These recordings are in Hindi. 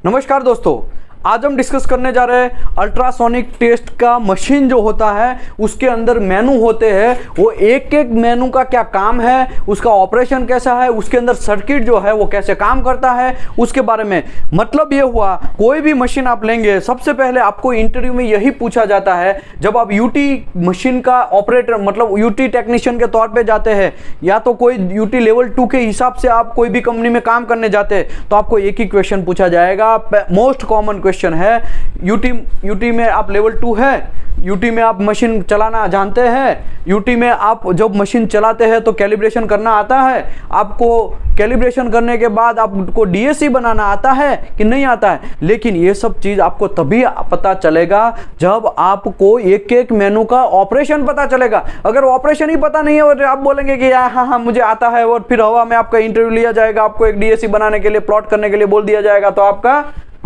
नमस्कार दोस्तों, आज हम डिस्कस करने जा रहे हैं अल्ट्रासोनिक टेस्ट का मशीन जो होता है उसके अंदर मेनू होते हैं। वो एक एक मेनू का क्या काम है, उसका ऑपरेशन कैसा है, उसके अंदर सर्किट जो है वो कैसे काम करता है, उसके बारे में। मतलब ये हुआ, कोई भी मशीन आप लेंगे सबसे पहले आपको इंटरव्यू में यही पूछा जाता है। जब आप यूटी मशीन का ऑपरेटर मतलब यूटी टेक्नीशियन के तौर पर जाते हैं या तो कोई यूटी लेवल 2 के हिसाब से आप कोई भी कंपनी में काम करने जाते हैं तो आपको एक ही क्वेश्चन पूछा जाएगा। मोस्ट कॉमन क्वेश्चन है, यूटी में आप लेवल 2 है, यूटी में आप मशीन चलाना जानते हैं, यूटी में आप जब मशीन चलाते हैं तो कैलिब्रेशन करना आता है, आपको कैलिब्रेशन करने के बाद आपको डीएसी बनाना आता है कि नहीं आता है। लेकिन ये सब चीज आपको तभी पता चलेगा जब आपको एक एक मेनू का ऑपरेशन पता चलेगा। अगर ऑपरेशन ही पता नहीं है और आप बोलेंगे कि हाँ मुझे आता है और फिर हवा में आपका इंटरव्यू लिया जाएगा, आपको एक डीएसी बनाने के लिए प्लॉट करने के लिए बोल दिया जाएगा तो आपका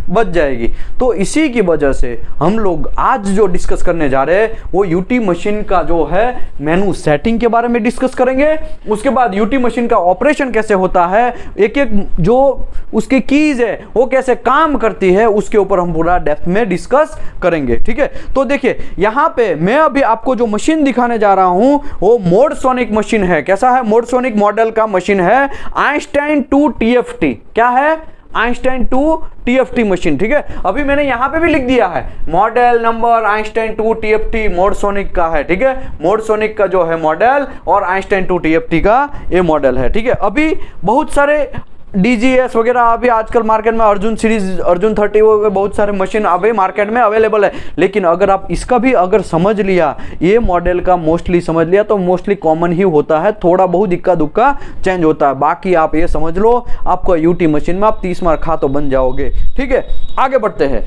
बच जाएगी। तो इसी की वजह से हम लोग आज जो डिस्कस करने जा रहे हैं वो यूटी मशीन का जो है मेनू सेटिंग के बारे में डिस्कस करेंगे। उसके बाद यूटी मशीन का ऑपरेशन कैसे होता है, एक एक जो उसकी कीज है वो कैसे काम करती है, उसके ऊपर हम पूरा डेप्थ में डिस्कस करेंगे। ठीक है, तो देखिए यहां पे मैं अभी आपको जो मशीन दिखाने जा रहा हूं वो मोडसोनिक मशीन है। कैसा है? मोडसोनिक मॉडल का मशीन है, आइंस्टाइन 2 TFT। क्या है? Einstein 2 TFT machine. ठीक है, अभी मैंने यहां पे भी लिख दिया है मॉडल नंबर आइंस्टाइन 2 TFT मोडसोनिक का है। ठीक है, मोडसोनिक का जो है मॉडल और आइंस्टाइन 2 TFT का ये मॉडल है। ठीक है, अभी बहुत सारे DGS वगैरह अभी आजकल मार्केट में अर्जुन सीरीज, अर्जुन 30 वो बहुत सारे मशीन अभी मार्केट में अवेलेबल है। लेकिन अगर आप इसका भी अगर समझ लिया, ये मॉडल का मोस्टली समझ लिया तो मोस्टली कॉमन ही होता है, थोड़ा बहुत इक्का दुक्का चेंज होता है। बाकी आप ये समझ लो आपको यूटी मशीन में आप 30 मार्क खा तो बन जाओगे। ठीक है, आगे बढ़ते हैं।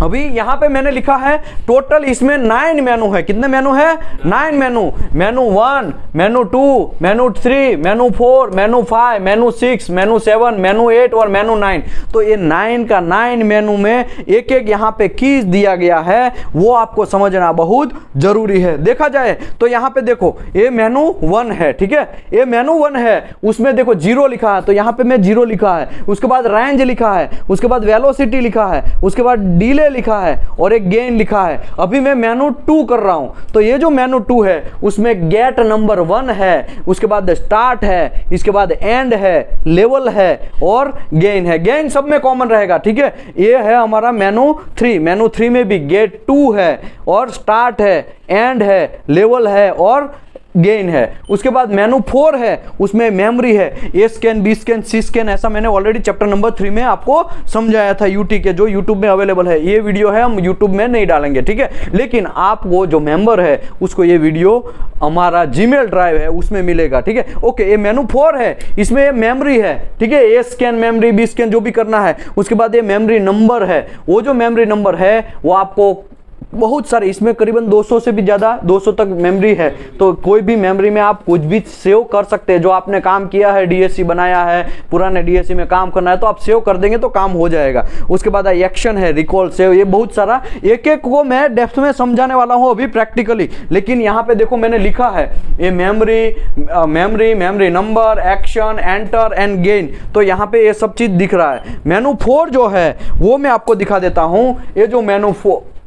अभी यहां पे मैंने लिखा है टोटल इसमें 9 मेनू है। कितने मेनू है? 9 मेनू। मेनू 1, मेनू 2, मेनू 3, मेनू 4, मेनू 5, मेनू 6, मेनू 7, मेनू 8 और मेनू 9। तो ये 9 का 9 मेनू में एक एक यहाँ पे कीज दिया गया है, वो आपको समझना बहुत जरूरी है। देखा जाए तो यहाँ पे देखो ये मेनू 1 है। ठीक है, ये मेनू 1 है, उसमें देखो 0 लिखा है तो यहाँ पे मैं 0 लिखा है, उसके बाद रेंज लिखा है, उसके बाद वेलोसिटी लिखा है, उसके बाद डिले लिखा है और एक गेन लिखा है। अभी मैं मेनू 2 कर रहा हूं तो ये जो मेनू 2 है उसमें गेट नंबर 1 है, उसके बाद स्टार्ट है, इसके बाद एंड है, लेवल है और गेन है। गेन सब में कॉमन रहेगा। ठीक है, ये है हमारा मेनू 3। मेनू 3 में भी गेट 2 है और स्टार्ट है, एंड है, लेवल है और गेन है। उसके बाद मेनू 4 है, उसमें मेमोरी है, A scan, B scan, C scan. ऐसा मैंने ऑलरेडी चैप्टर नंबर 3 में आपको समझाया था यूटी के, जो यूट्यूब में अवेलेबल है। ये वीडियो है हम यूट्यूब में नहीं डालेंगे। ठीक है, लेकिन आपको जो मेंबर है उसको ये वीडियो हमारा जीमेल ड्राइव है उसमें मिलेगा। ठीक है, ओके, ये मेनू 4 है, इसमें मेमोरी है। ठीक है, A scan, memory, B scan जो भी करना है। उसके बाद ये मेमोरी नंबर है, वो जो मेमोरी नंबर है वो आपको बहुत सारे, इसमें करीबन 200 से भी ज़्यादा, 200 तक मेमोरी है। तो कोई भी मेमोरी में आप कुछ भी सेव कर सकते हैं। जो आपने काम किया है, डीएससी बनाया है, पुराने डीएससी में काम करना है तो आप सेव कर देंगे तो काम हो जाएगा। उसके बाद एक्शन है, रिकॉल, सेव, ये बहुत सारा, एक एक को मैं डेप्थ में समझाने वाला हूँ अभी प्रैक्टिकली। लेकिन यहाँ पे देखो मैंने लिखा है ये memory number, action, enter and gain. तो यहाँ पे ये सब चीज़ दिख रहा है। मेनू 4 जो है वो मैं आपको दिखा देता हूँ। ये जो मेनू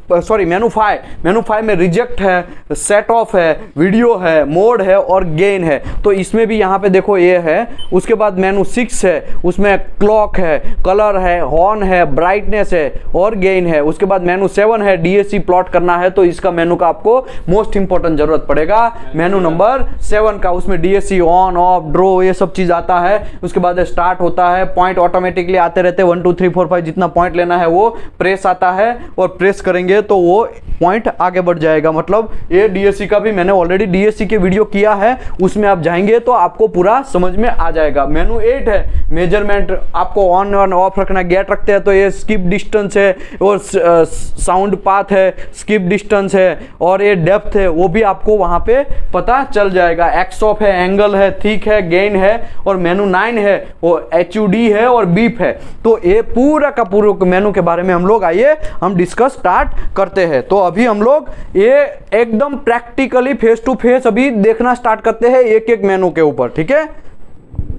5 में रिजेक्ट है, सेट ऑफ है, वीडियो है, मोड है और गेन है। तो इसमें भी यहाँ पे देखो ये है। उसके बाद मेनू 6 है, उसमें क्लॉक है, कलर है, हॉर्न है, ब्राइटनेस है और गेन है। उसके बाद मेनू 7 है, डीएससी प्लॉट करना है तो इसका मेनू का आपको मोस्ट इंपॉर्टेंट जरूरत पड़ेगा। मेनू नंबर 7 का, उसमें डीएससी ऑन, ऑफ, ड्रो ये सब चीज आता है। उसके बाद स्टार्ट होता है, पॉइंट ऑटोमेटिकली आते रहते हैं, 1 2 3 4 5 जितना पॉइंट लेना है वो प्रेस आता है और प्रेस करेंगे तो वो पॉइंट आगे बढ़ जाएगा। मतलब ये डीएससी का भी मैंने ऑलरेडी डीएससी के वीडियो किया है, उसमें आप जाएंगे तो आपको पूरा समझ में आ जाएगा। मेनू 8 है, मेजरमेंट आपको ऑन और ऑफ रखना, गेट रखते हैं तो ये स्किप डिस्टेंस है और साउंड पाथ है, स्किप डिस्टेंस है और ये डेप्थ है, वो भी आपको वहां पे पता चल जाएगा। एक्स ऑफ है, एंगल है, थिक है, गेन है और मेनू 9 है वो HUD है और बीप है। तो ये पूरा का पूरा मेनू के बारे में हम लोग आइए हम डिस्कस स्टार्ट करते हैं। तो अभी हम लोग ये एकदम प्रैक्टिकली फेस टू फेस अभी देखना स्टार्ट करते हैं एक एक मेनू के ऊपर। ठीक है,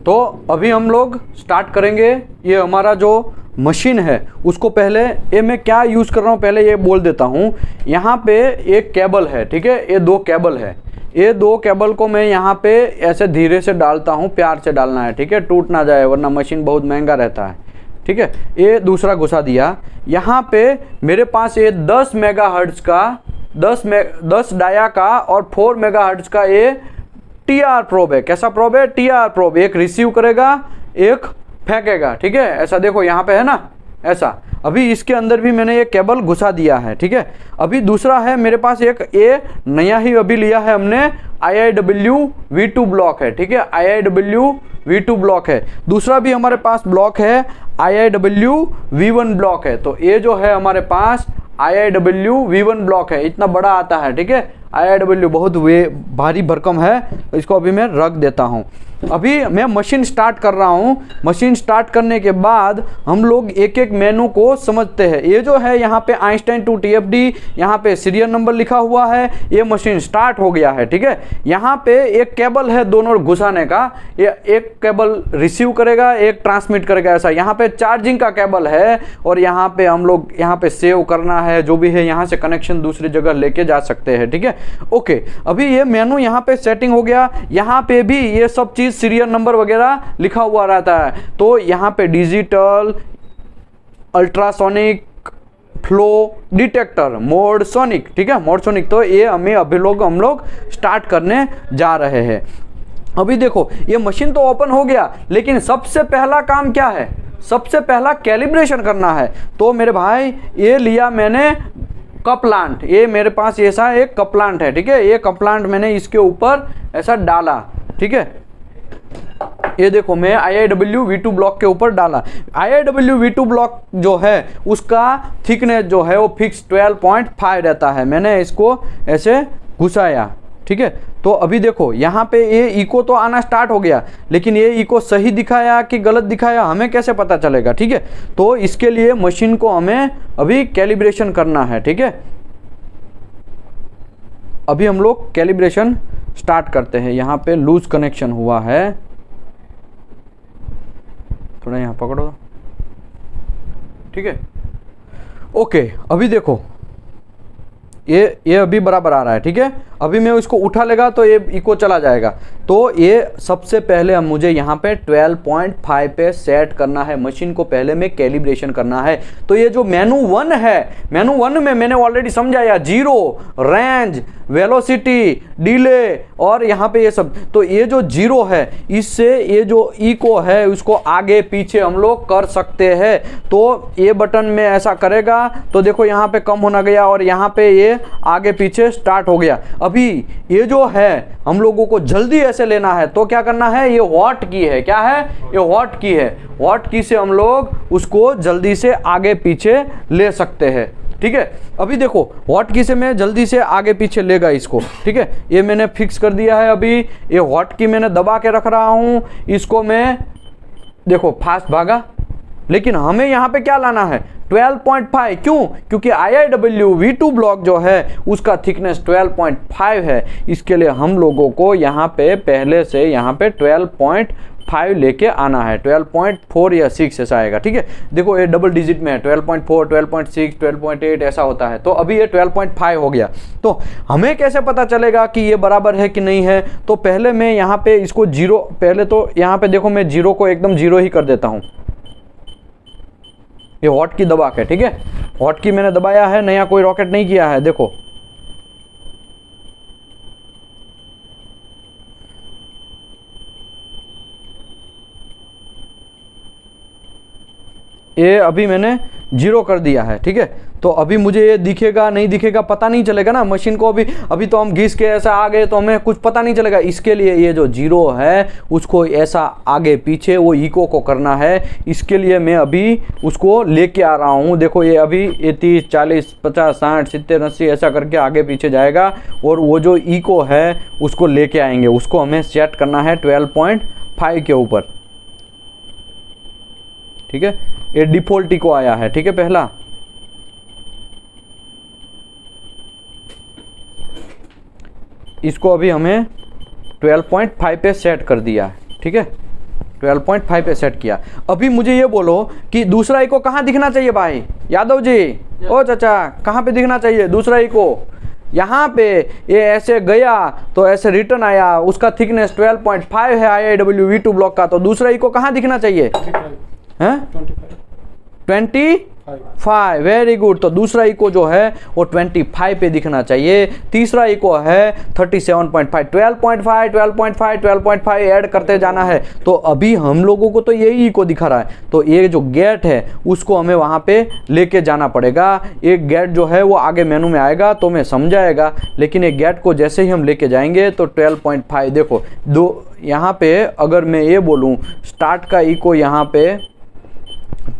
तो अभी हम लोग स्टार्ट करेंगे। ये हमारा जो मशीन है उसको पहले ये मैं क्या यूज़ कर रहा हूँ पहले ये बोल देता हूँ। यहाँ पे एक केबल है, ठीक है, ये 2 केबल है। ये 2 केबल को मैं यहाँ पे ऐसे धीरे से डालता हूँ, प्यार से डालना है, ठीक है, टूट ना जाए वरना मशीन बहुत महंगा रहता है, ठीक है। ये दूसरा घुसा दिया। यहाँ पे मेरे पास ये 10 मेगाहर्ट्ज का 10 डाया का और 4 मेगाहर्ट्ज का ये TR प्रोब है। कैसा प्रोब है? TR probe. एक रिसीव करेगा, एक फेंकेगा, ठीक है। ऐसा देखो यहाँ पे है ना, ऐसा। अभी इसके अंदर भी मैंने ये केबल घुसा दिया है, ठीक है। अभी दूसरा है मेरे पास एक ये नया ही अभी लिया है हमने, IIW V2 ब्लॉक है, ठीक है, IIW V2 ब्लॉक है। दूसरा भी हमारे पास ब्लॉक है IIW V1 ब्लॉक है। तो ये जो है हमारे पास IIW V1 ब्लॉक है, इतना बड़ा आता है, ठीक है। IIW बहुत भारी भरकम है, इसको अभी मैं रख देता हूँ। अभी मैं मशीन स्टार्ट कर रहा हूँ। मशीन स्टार्ट करने के बाद हम लोग एक एक मेनू को समझते हैं। ये जो है यहाँ पे आइंस्टाइन टू TFD, यहाँ पे सीरियल नंबर लिखा हुआ है, ये मशीन स्टार्ट हो गया है, ठीक है। यहाँ पे एक केबल है दोनों घुसाने का, ये एक केबल रिसीव करेगा, एक ट्रांसमिट करेगा, ऐसा। यहाँ पे चार्जिंग का केबल है और यहाँ पे हम लोग यहाँ पे सेव करना है जो भी है, यहाँ से कनेक्शन दूसरी जगह लेके जा सकते हैं, ठीक है। ओके, अभी ये मेनू यहाँ पे सेटिंग हो गया। यहाँ पे भी ये सब चीज सीरियल नंबर वगैरह लिखा हुआ रहता है। तो यहाँ पे digital, ultrasonic, flow detector, mode sonic, ठीक है, मोड सोनिक। तो ये हम लोग स्टार्ट करने जा रहे हैं। अभी देखो ये मशीन तो ओपन हो गया, लेकिन सबसे पहला काम क्या है? सबसे पहला कैलिब्रेशन करना है। तो मेरे भाई ये लिया मैंने कपलांट, ये मेरे पास ऐसा एक कपलांट है, ठीक है। ये कपलांट मैंने इसके ऊपर ऐसा डाला, ठीक है। ये देखो मैं IIW V2 ब्लॉक के ऊपर डाला। IIW V2 ब्लॉक जो है उसका थिकनेस जो है वो फिक्स 12.5 रहता है। मैंने इसको ऐसे घुसाया, ठीक है। तो अभी देखो यहाँ पे ये इको तो आना स्टार्ट हो गया, लेकिन ये इको सही दिखाया कि गलत दिखाया हमें कैसे पता चलेगा, ठीक है। तो इसके लिए मशीन को हमें अभी कैलिब्रेशन करना है, ठीक है। अभी हम लोग कैलिब्रेशन स्टार्ट करते हैं। यहाँ पे लूज कनेक्शन हुआ है, थोड़ा यहाँ पकड़ो, ठीक है। ओके, अभी देखो ये अभी बराबर आ रहा है, ठीक है। अभी मैं इसको उठा लेगा तो ये इको चला जाएगा। तो ये सबसे पहले हम मुझे यहाँ पे 12.5 पे सेट करना है। मशीन को पहले में कैलिब्रेशन करना है। तो ये जो मेनू 1 है, मेनू 1 में मैंने ऑलरेडी समझाया, 0, रेंज, वेलोसिटी, डिले और यहाँ पे ये सब। तो ये जो 0 है, इससे ये जो इको है उसको आगे पीछे हम लोग कर सकते हैं। तो ये बटन में ऐसा करेगा तो देखो यहाँ पे कम होना गया और यहाँ पे ये आगे पीछे स्टार्ट हो गया। अभी ये जो है हम लोगों को जल्दी ऐसे लेना है तो क्या करना है? ये हॉट की है। क्या है? ये हॉट की है। हॉट की से हम लोग उसको जल्दी से आगे पीछे ले सकते हैं, ठीक है। अभी देखो हॉट की से मैं जल्दी से आगे पीछे लेगा इसको, ठीक है। ये मैंने फिक्स कर दिया है। अभी ये हॉट की मैंने दबा के रख रहा हूं, इसको मैं देखो फास्ट भागा। लेकिन हमें यहाँ पे क्या लाना है? 12.5। क्यों? क्योंकि IIW V2 ब्लॉक जो है उसका थिकनेस 12.5 है। इसके लिए हम लोगों को यहाँ पे पहले से यहाँ पे 12.5 लेके आना है। 12.4 या 6 ऐसा आएगा, ठीक है। देखो ये डबल डिजिट में है, 12.4, 12.6, 12.8 ऐसा होता है। तो अभी ये 12.5 हो गया। तो हमें कैसे पता चलेगा कि ये बराबर है कि नहीं है? तो पहले मैं यहाँ पे इसको 0, पहले तो यहाँ पे देखो मैं 0 को एकदम 0 ही कर देता हूँ। ये हॉट की दबा के, ठीक है। हॉट की मैंने दबाया है, नया कोई रॉकेट नहीं किया है। देखो ये अभी मैंने 0 कर दिया है, ठीक है। तो अभी मुझे ये दिखेगा नहीं दिखेगा पता नहीं चलेगा ना मशीन को। अभी तो हम घिस के ऐसा आ गए तो हमें कुछ पता नहीं चलेगा। इसके लिए ये जो 0 है उसको ऐसा आगे पीछे वो इको को करना है। इसके लिए मैं अभी उसको लेके आ रहा हूँ। देखो ये अभी ये 30, 40, 50, 60, 70, 80 ऐसा करके आगे पीछे जाएगा और वो जो इको है उसको लेके आएंगे। उसको हमें सेट करना है 12.5 के ऊपर, ठीक है। ये डिफॉल्ट इको आया है, ठीक है। पहला इसको अभी हमें 12.5 पे सेट कर दिया है, ठीक है। 12.5 पे सेट किया। अभी मुझे ये बोलो कि दूसरा इको कहाँ दिखना चाहिए भाई यादव जी? ओ चाचा, कहाँ पे दिखना चाहिए दूसरा इको? यहाँ पे ये ऐसे गया तो ऐसे रिटर्न आया, उसका थिकनेस 12.5 है IIW V2 ब्लॉक का, तो दूसरा इको कहाँ दिखना चाहिए? 25, वेरी गुड। तो दूसरा इको जो है वो 25 पे दिखना चाहिए। तीसरा इको है 37.5, 12.5, 12.5, 12.5 ऐड करते जाना है। तो अभी हम लोगों को तो यही इको दिखा रहा है, तो ये जो गेट है उसको हमें वहाँ पे लेके जाना पड़ेगा। एक गेट जो है वो आगे मेनू में आएगा तो मैं समझाएगा, लेकिन एक गेट को जैसे ही हम लेके जाएंगे तो 12.5 देखो दो यहाँ पे, अगर मैं ये बोलूँ स्टार्ट का इको यहाँ पे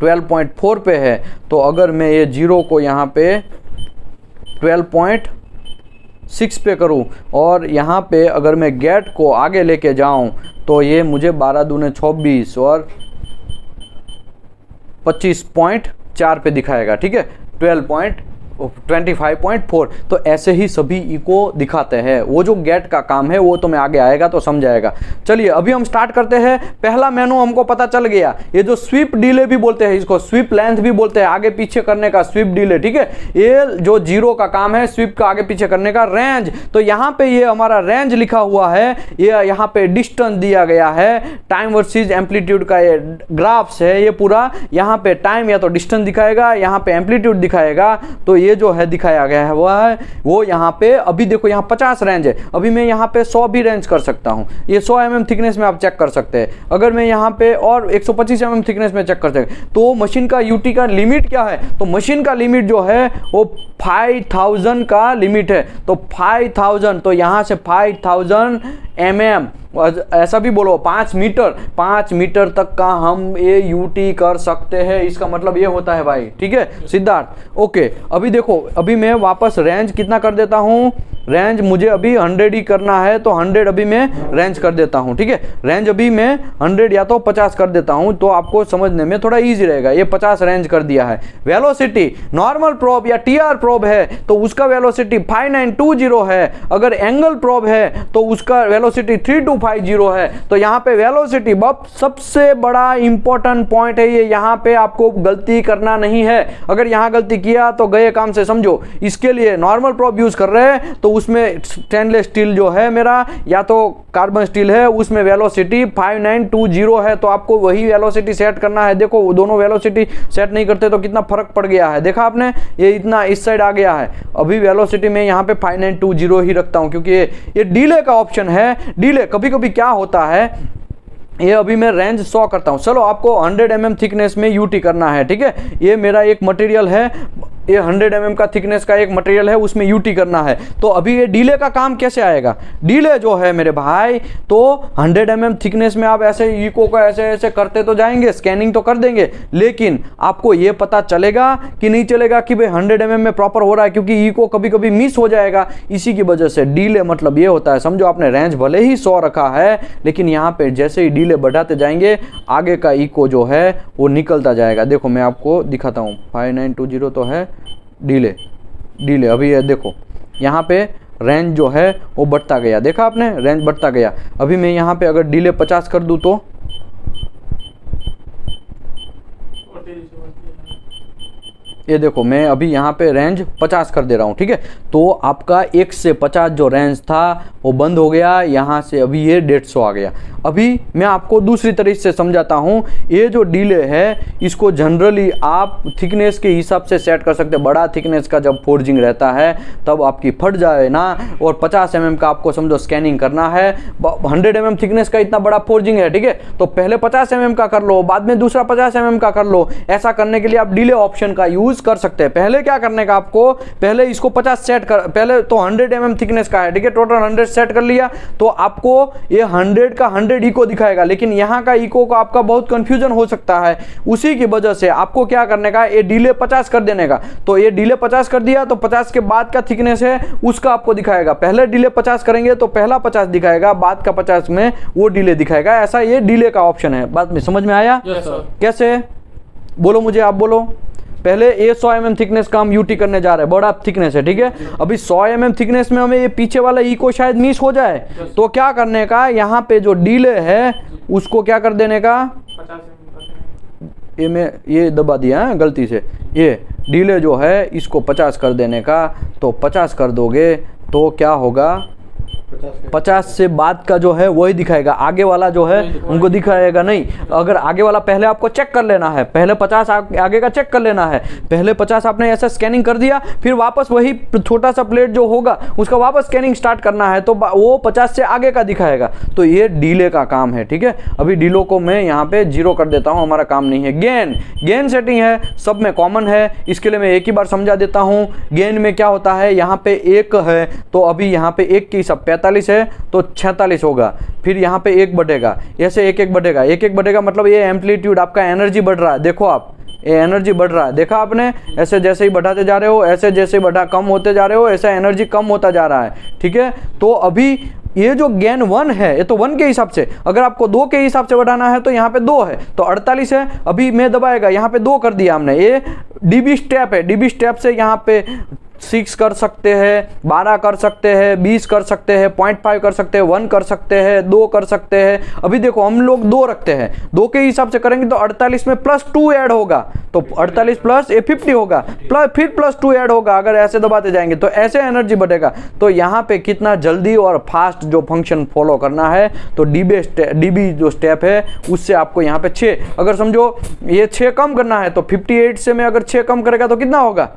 12.4 पे है, तो अगर मैं ये जीरो को यहाँ पे 12.6 पे करूँ और यहाँ पे अगर मैं गेट को आगे लेके जाऊँ तो ये मुझे 12 दूने 24 और 25.4 पे दिखाएगा, ठीक है, 25.4। तो ऐसे ही सभी इको दिखाते हैं। वो जो गेट का काम है वो तो मैं आगे आएगा तो समझाएगा। चलिए अभी हम स्टार्ट करते हैं। पहला मेनू हमको पता चल गया, ये जो स्वीप डिले भी बोलते हैं, इसको स्वीप लेंथ भी बोलते हैं, आगे पीछे करने का स्वीप डिले, ठीक है। ये जो जीरो का काम है, स्वीप का आगे पीछे करने का। रेंज, तो यहाँ पे ये हमारा रेंज लिखा हुआ है, ये यहाँ पे डिस्टेंस दिया गया है, टाइम वर्सेस एम्पलीट्यूड का ये ग्राफ्स है, ये पूरा यहाँ पे टाइम या तो डिस्टेंस दिखाएगा, यहाँ पे एम्पलीट्यूड दिखाएगा। तो ये जो है दिखाया गया है वो यहाँ पे, अभी देखो यहाँ 50 रेंज है, अभी मैं यहाँ पे 100 भी रेंज कर सकता हूँ। ये 100 mm थिकनेस में आप चेक कर सकते हैं। अगर मैं यहाँ पे और 125 mm थिकनेस में चेक कर सकते हैं। तो मशीन का यूटी का लिमिट क्या है? तो मशीन का लिमिट जो है वो 5000 का लिमिट है। तो 5000, तो यहाँ से 5000 mm, ऐसा भी बोलो 5 मीटर तक का हम ये यूटी कर सकते हैं। इसका मतलब ये होता है भाई, ठीक है सिद्धार्थ। ओके, अभी देखो, अभी मैं वापस रेंज कितना कर देता हूँ, रेंज मुझे अभी 100 ही करना है, तो 100 अभी मैं रेंज कर देता हूँ, ठीक है। रेंज अभी मैं 100 या तो 50 कर देता हूँ, तो आपको समझने में थोड़ा इजी रहेगा। ये 50 रेंज कर दिया है। वेलोसिटी, नॉर्मल प्रोब या टीआर प्रोब है तो उसका वेलोसिटी 5920 है। अगर एंगल प्रोब है तो उसका वेलोसिटी 3250 है। तो यहाँ पे वेलोसिटी सबसे बड़ा इंपॉर्टेंट पॉइंट है ये, यहाँ पे आपको गलती करना नहीं है। अगर यहाँ गलती किया तो गए काम से, समझो। इसके लिए नॉर्मल प्रोब यूज कर रहे हैं तो उसमें स्टेनलेस स्टील जो है मेरा, या तो कार्बन स्टील है, उसमें वेलोसिटी 5920 है, तो आपको वही वेलोसिटी सेट करना है। देखो वो दोनों वेलोसिटी सेट नहीं करते तो कितना फर्क पड़ गया है, देखा आपने, ये इतना इस साइड आ गया है। अभी वेलोसिटी में यहाँ पे 5920 ही रखता हूँ, क्योंकि ये डिले का ऑप्शन है। डिले कभी कभी क्या होता है, ये अभी मैं रेंज 100 करता हूँ। चलो आपको 100 mm थिकनेस में यूटी करना है, ठीक है। ये मेरा एक मटेरियल है, ये 100 mm का थिकनेस का एक मटेरियल है, उसमें यूटी करना है। तो अभी ये डिले का काम कैसे आएगा? डिले जो है मेरे भाई, तो 100 mm थिकनेस में आप ऐसे इको को ऐसे ऐसे करते तो जाएंगे, स्कैनिंग तो कर देंगे, लेकिन आपको ये पता चलेगा कि नहीं चलेगा कि भाई 100 mm में प्रॉपर हो रहा है, क्योंकि इको कभी कभी मिस हो जाएगा। इसी की वजह से डिले मतलब ये होता है, समझो आपने रेंज भले ही 100 रखा है, लेकिन यहाँ पे जैसे ही डिले बढ़ाते जाएंगे आगे का इको जो है वो निकलता जाएगा। देखो मैं आपको दिखाता हूँ, 5920 तो है डिले। अभी ये देखो यहाँ पे रेंज जो है वो बढ़ता गया, देखा आपने, रेंज बढ़ता गया। अभी मैं यहाँ पे अगर डिले 50 कर दूँ तो ये देखो मैं अभी यहाँ पे रेंज 50 कर दे रहा हूँ, ठीक है। तो आपका 1 से 50 जो रेंज था वो बंद हो गया, यहाँ से अभी ये 150 आ गया। अभी मैं आपको दूसरी तरीके से समझाता हूँ। ये जो डिले है इसको जनरली आप थिकनेस के हिसाब से सेट कर सकते हैं। बड़ा थिकनेस का जब फोर्जिंग रहता है तब आपकी फट जाए ना, और 50 mm का आपको समझो स्कैनिंग करना है, 100 mm थिकनेस का इतना बड़ा फोर्जिंग है, ठीक है। तो पहले 50 mm का कर लो, बाद में दूसरा 50 mm का कर लो। ऐसा करने के लिए आप डिले ऑप्शन का यूज कर सकते हैं। पहले क्या करने का आपको, पहले इसको 50 सेट कर, पहले तो 100 mm थिकनेस का है, ठीक है, टोटल 100 सेट कर लिया, तो आपको ये 100 का 100 इको दिखाएगा। लेकिन यहाँ का इको का आपका बहुत कंफ्यूजन हो सकता है, उसी की वजह से आपको क्या करने का, ये डिले 50 कर देने का। तो ये डिले 50 कर दिया तो 50 के बाद का थिकनेस है उसका आपको दिखाएगा। पहले डिले 50 करेंगे तो पहला 50 दिखाएगा, बाद का 50 में वो डिले दिखाएगा। ऐसा ये डिले का ऑप्शन है। बात में समझ में आया? yes, कैसे, बोलो मुझे, आप बोलो। पहले ये 100 mm थिकनेस का हम यूटी करने जा रहे हैं, बड़ा थिकनेस है, ठीक है। अभी 100 mm थिकनेस में हमें ये पीछे वाला ई को शायद मिस हो जाए, तो क्या करने का, यहाँ पे जो डिले है उसको क्या कर देने का, ये मैं ये दबा दिया है गलती से, ये डिले जो है इसको 50 कर देने का। तो 50 कर दोगे तो क्या होगा, 50 से बाद का जो है वही दिखाएगा, आगे वाला जो है उनको दिखाएगा नहीं। अगर आगे वाला पहले आपको चेक कर लेना है, पहले 50 आगे का चेक कर लेना है, पहले 50 आपने ऐसा स्कैनिंग कर दिया, फिर वापस वही छोटा सा प्लेट जो होगा उसका वापस स्कैनिंग स्टार्ट करना है, तो वो 50 से आगे का दिखाएगा। तो ये डिले का काम है, ठीक है। अभी डिलो को मैं यहाँ पे 0 कर देता हूँ, हमारा काम नहीं है। गेन सेटिंग है, सब में कॉमन है, इसके लिए मैं एक ही बार समझा देता हूँ। गेन में क्या होता है, यहाँ पे 1 है तो अभी यहाँ पे 1 की सब 45 है तो 46 होगा, फिर यहाँ पे 1 बढ़ेगा, ऐसे 1 बढ़ेगा, 1 बढ़ेगा, मतलब ये एम्पलीट्यूड आपका एनर्जी बढ़ रहा है। देखो आप, ये एनर्जी बढ़ रहा है, देखा आपने, ऐसे जैसे ही बढ़ाते जा रहे हो, ऐसे जैसे कम होते जा रहे हो, ऐसा एनर्जी कम होता जा रहा है, ठीक है। तो अभी ये जो गेन 1 है, ये तो 1 के हिसाब से, अगर आपको 2 के हिसाब से बढ़ाना है तो यहाँ पे 2 है तो 48 है। अभी मैं दबाएगा, यहाँ पे 2 कर दिया हमने, ये डीबी स्टेप है, डीबी स्टेप से यहाँ पे 6 कर सकते हैं, 12 कर सकते हैं, 20 कर सकते हैं, 0.5 कर सकते हैं, 1 कर सकते हैं, 2 कर सकते हैं। अभी देखो हम लोग 2 रखते हैं, 2 के हिसाब से करेंगे तो 48 में +2 ऐड होगा, तो 48 प्लस ये 50 होगा, फिर +2 ऐड होगा। अगर ऐसे दबाते जाएंगे तो ऐसे एनर्जी बढ़ेगा। तो यहाँ पे कितना जल्दी और फास्ट जो फंक्शन फॉलो करना है, तो डीबी जो स्टेप है उससे आपको यहाँ पे 6, अगर समझो ये 6 कम करना है तो 58 से मैं अगर 6 कम करेगा तो कितना होगा,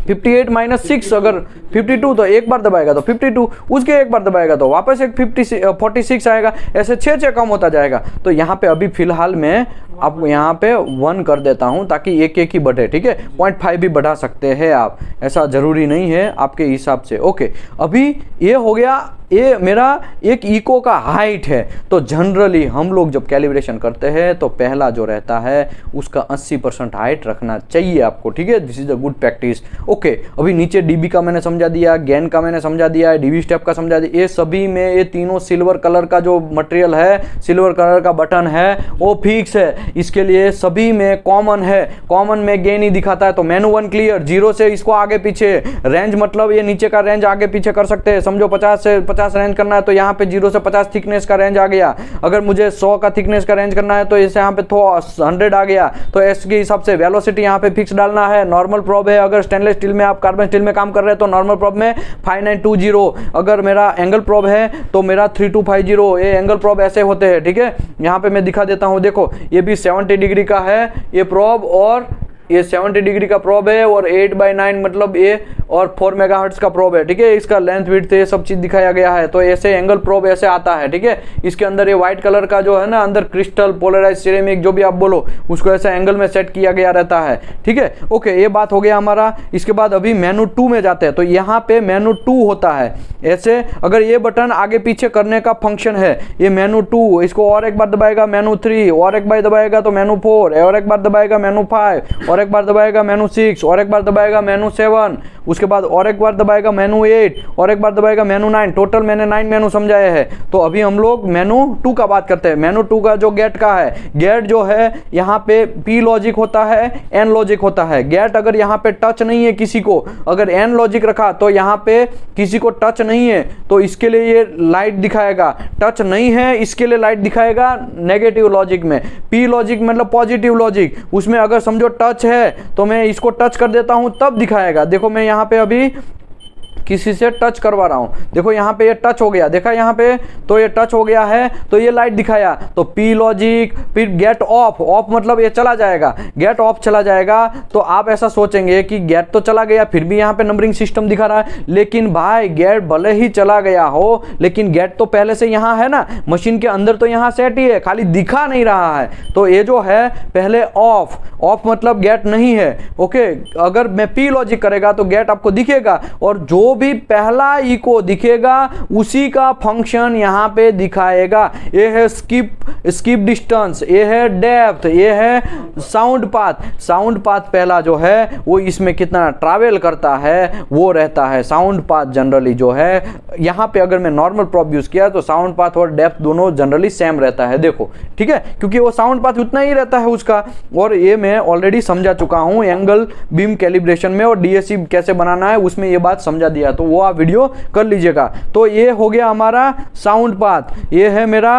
58 - 6, अगर 52 तो एक बार दबाएगा तो 52, उसके एक बार दबाएगा तो वापस एक 46 आएगा, ऐसे 6 कम होता जाएगा। तो यहाँ पे अभी फिलहाल मैं आपको यहाँ पे 1 कर देता हूँ ताकि एक ही बढ़े, ठीक है। 0.5 भी बढ़ा सकते हैं आप, ऐसा ज़रूरी नहीं है, आपके हिसाब से। ओके, अभी ये हो गया, ये मेरा एक इको का हाइट है। तो जनरली हम लोग जब कैलिब्रेशन करते हैं तो पहला जो रहता है उसका 80% हाइट रखना चाहिए आपको, ठीक है। This is a good practice. Okay, अभी नीचे डीबी का मैंने समझा दिया, गेन का मैंने समझा दिया, डीबी स्टेप का समझा दिया। ये सभी में ये तीनों सिल्वर कलर का जो मटेरियल है, सिल्वर कलर का बटन है वो फिक्स है, इसके लिए सभी में कॉमन है। कॉमन में गेन ही दिखाता है, तो मेनू 1 क्लियर, 0 से इसको आगे पीछे, रेंज मतलब ये नीचे का रेंज आगे पीछे कर सकते हैं। समझो 50 से 50 रेंज करना है तो यहाँ पे 0 से 50 थिकनेस का रेंज आ गया। अगर मुझे 100 का थिकनेस का रेंज करना है तो इसे यहाँ पे 100 आ गया। तो इसके हिसाब से वेलोसिटी यहाँ पे फिक्स डालना है। नॉर्मल प्रोब है, अगर स्टेनलेस स्टील में आप कार्बन स्टील में काम कर रहे हैं तो नॉर्मल प्रोब में 5920। अगर मेरा एंगल प्रोब है तो मेरा 3250। ये एंगल प्रोब ऐसे होते हैं, ठीक है। यहाँ पे मैं दिखा देता हूँ, देखो ये भी 70 डिग्री का है ये प्रोब, और ये 70 डिग्री का प्रोब है, और 8/9 मतलब ये, और 4 मेगाहर्ट्ज का प्रोब है, ठीक है। इसका लेंथ विड्थ ये सब चीज दिखाया गया है। तो ऐसे एंगल प्रोब ऐसे आता है, ठीक है। इसके अंदर ये व्हाइट कलर का जो है ना, अंदर क्रिस्टल, पोलराइज, सिरेमिक, जो भी आप बोलो, उसको ऐसे एंगल में सेट किया गया रहता है, ठीक है। ओके, ये बात हो गया हमारा। इसके बाद अभी मेनू 2 में जाते हैं। तो यहाँ पे मेनू 2 होता है ऐसे, अगर ये बटन आगे पीछे करने का फंक्शन है, ये मेनू 2, इसको और एक बार दबाएगा मेनू 3, और एक बार दबाएगा तो मेनू 4, और एक बार दबाएगा मेनू 5, और एक बार दबाएगा मेनू 6, और एक बार दबाएगा मेनू 7, उसके बाद और एक बार दबाएगा मेनू 8, और एक बार दबाएगा मेनू 9। टोटल मैंने 9 मेनू समझाए हैं। तो अभी हम लोग मेनू 2 का बात करते हैं। मेनू 2 का जो गेट का है, गेट जो है यहाँ पे पी लॉजिक होता है, एन लॉजिक होता है। गेट अगर यहाँ पे टच नहीं है किसी को, अगर एन लॉजिक रखा तो यहाँ पे किसी को टच नहीं है तो इसके लिए ये लाइट दिखाएगा, टच नहीं है इसके लिए लाइट दिखाएगा नेगेटिव लॉजिक में। पी लॉजिक मतलब पॉजिटिव लॉजिक, उसमें अगर समझो टच है तो मैं इसको टच कर देता हूं तब दिखाएगा। देखो मैं यहाँ पे अभी किसी से टच करवा रहा हूं, देखो यहाँ पे ये टच हो गया, देखा यहाँ पे, तो ये टच हो गया है तो ये लाइट दिखाया। तो पी लॉजिक, फिर गेट ऑफ, ऑफ मतलब ये चला जाएगा, गेट ऑफ चला जाएगा। तो आप ऐसा सोचेंगे कि गेट तो चला गया फिर भी यहाँ पे नंबरिंग सिस्टम दिखा रहा है, लेकिन भाई गेट भले ही चला गया हो लेकिन गेट तो पहले से यहाँ है ना, मशीन के अंदर तो यहाँ सेट ही है, खाली दिखा नहीं रहा है। तो ये जो है पहले ऑफ, ऑफ मतलब गेट नहीं है। ओके, अगर मैं पी लॉजिक करेगा तो गेट आपको दिखेगा, और जो जो भी पहला इको दिखेगा उसी का फंक्शन यहाँ पे दिखाएगा। ये है स्किप डिस्टेंस, ये है डेप्थ, ये है साउंड पाथ। साउंड पाथ पहला जो है वो इसमें कितना ट्रैवल करता है वो रहता है साउंड पाथ जनरली जो है। यहाँ पे अगर मैं नॉर्मल प्रोब यूज किया तो साउंड पाथ और डेप्थ दोनों जनरली सेम रहता है, देखो ठीक है, क्योंकि वो साउंड पाथ उतना ही रहता है उसका। और ये मैं ऑलरेडी समझा चुका हूँ एंगल बीम कैलिब्रेशन में, और डीएससी कैसे बनाना है उसमें ये बात समझा दिया, तो वो आप वीडियो कर लीजिएगा। तो ये हो गया हमारा साउंड पाथ, ये है मेरा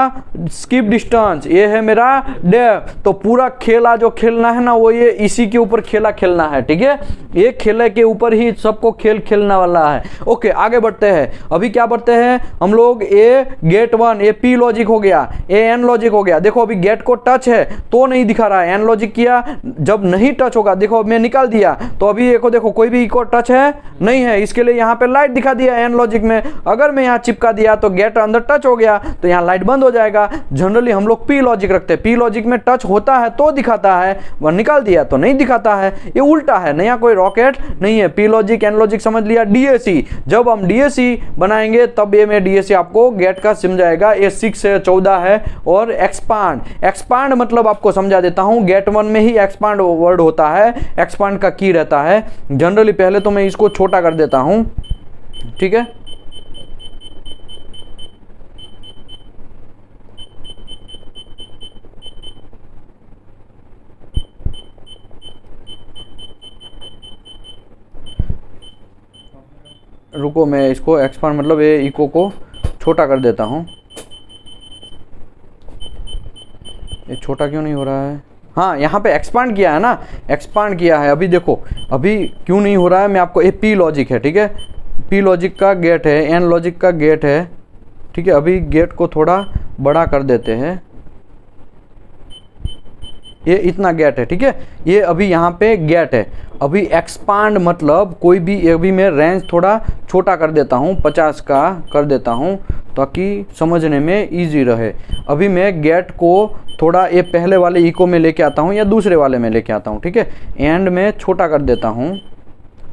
स्किप डिस्टेंस, ये है मेरा डेप्थ। तो पूरा खेला जो खेलना है ना वो ये इसी के ऊपर खेला खेलना है, ठीक है, ये खेले के ऊपर ही सबको खेल खेलने वाला है। ओके आगे बढ़ते हैं। अभी क्या बढ़ते हैं हम लोग, ए गेट 1, ये पी लॉजिक हो गया, ए एन लॉजिक हो गया। देखो अभी गेट को टच है तो नहीं दिखा रहा है, एन लॉजिक किया जब नहीं टच होगा, देखो मैं निकाल दिया तो अभी देखो कोई भी इको टच है नहीं है, इसके लिए यहाँ पे लाइट दिखा दिया एन लॉजिक में। अगर मैं यहाँ चिपका दिया तो गेट अंदर टच हो गया तो यहाँ लाइट बंद हो जाएगा। जनरली हम लोग पी लॉजिक रखते हैं, पी लॉजिक में टच होता है तो दिखाता है, वह निकाल दिया तो नहीं दिखाता है, ये उल्टा है, नया कोई रॉकेट नहीं है। पी लॉजिक एन लॉजिक समझ लिया। डीएसी, जब हम डीएसी बनाएंगे तब ये में डीएसी आपको गेट का समझाएगा। ये 6 है, 14 है। और एक्सपांड मतलब आपको समझा देता हूं, गेट 1 में ही एक्सपांड वर्ड होता है, एक्सपांड का की रहता है जनरली। पहले तो मैं इसको छोटा कर देता हूं, ठीक है, रुको मैं इसको एक्सपांड मतलब ये इको को छोटा कर देता हूँ। ये छोटा क्यों नहीं हो रहा है? हाँ यहाँ पे एक्सपांड किया है ना, एक्सपांड किया है। अभी देखो अभी क्यों नहीं हो रहा है, मैं आपको, ये पी लॉजिक है, ठीक है, पी लॉजिक का गेट है, एन लॉजिक का गेट है, ठीक है। अभी गेट को थोड़ा बड़ा कर देते हैं, ये इतना गेट है, ठीक है, ये अभी यहाँ पे गेट है। अभी एक्सपांड मतलब कोई भी, अभी मैं रेंज थोड़ा छोटा कर देता हूँ, 50 का कर देता हूँ ताकि समझने में इजी रहे। अभी मैं गेट को थोड़ा ये पहले वाले इको में लेके आता हूँ या दूसरे वाले में लेके आता हूँ, ठीक है, एंड में छोटा कर देता हूँ।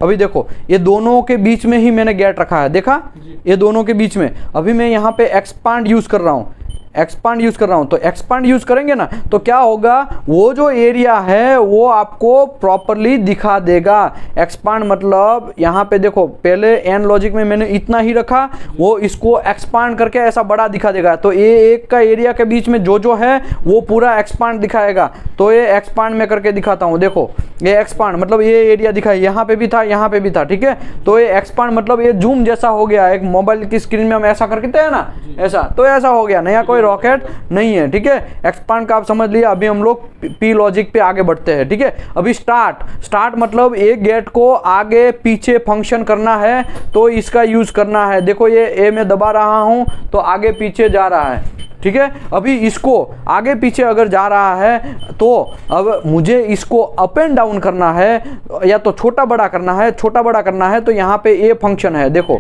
अभी देखो ये दोनों के बीच में ही मैंने गेट रखा है, देखा, ये दोनों के बीच में। अभी मैं यहाँ पे एक्सपांड यूज कर रहा हूँ, एक्सपांड यूज कर रहा हूं, तो एक्सपांड यूज करेंगे ना तो क्या होगा, वो जो एरिया है वो आपको प्रॉपरली दिखा देगा। एक्सपांड मतलब यहाँ पे देखो पहले एन लॉजिक में मैंने इतना ही रखा, वो इसको एक्सपांड करके ऐसा बड़ा दिखा देगा। तो ये एक का एरिया के बीच में जो है वो पूरा एक्सपांड दिखाएगा। तो ये एक्सपांड में करके दिखाता हूँ, देखो ये एक्सपांड मतलब ये एरिया दिखा, यहाँ पे भी था, यहाँ पे भी था, ठीक है। तो ये एक्सपांड मतलब ये जूम जैसा हो गया, एक मोबाइल की स्क्रीन में हम ऐसा करके थे ना, ऐसा, तो ऐसा हो गया, नया कोई रॉकेट नहीं है, ठीक है। एक्सपांड का आप समझ लिया। अभी हम लोग पी लॉजिक पे आगे बढ़ते हैं, ठीक है। अभी स्टार्ट मतलब एक गेट को आगे पीछे फंक्शन करना है तो इसका यूज करना है। देखो ये ए में दबा रहा हूं तो आगे पीछे जा रहा है, ठीक है। अभी इसको आगे पीछे अगर जा रहा है तो अब मुझे इसको अप एंड डाउन करना है या तो छोटा बड़ा करना है। छोटा बड़ा करना है तो यहाँ पे ए फंक्शन है, देखो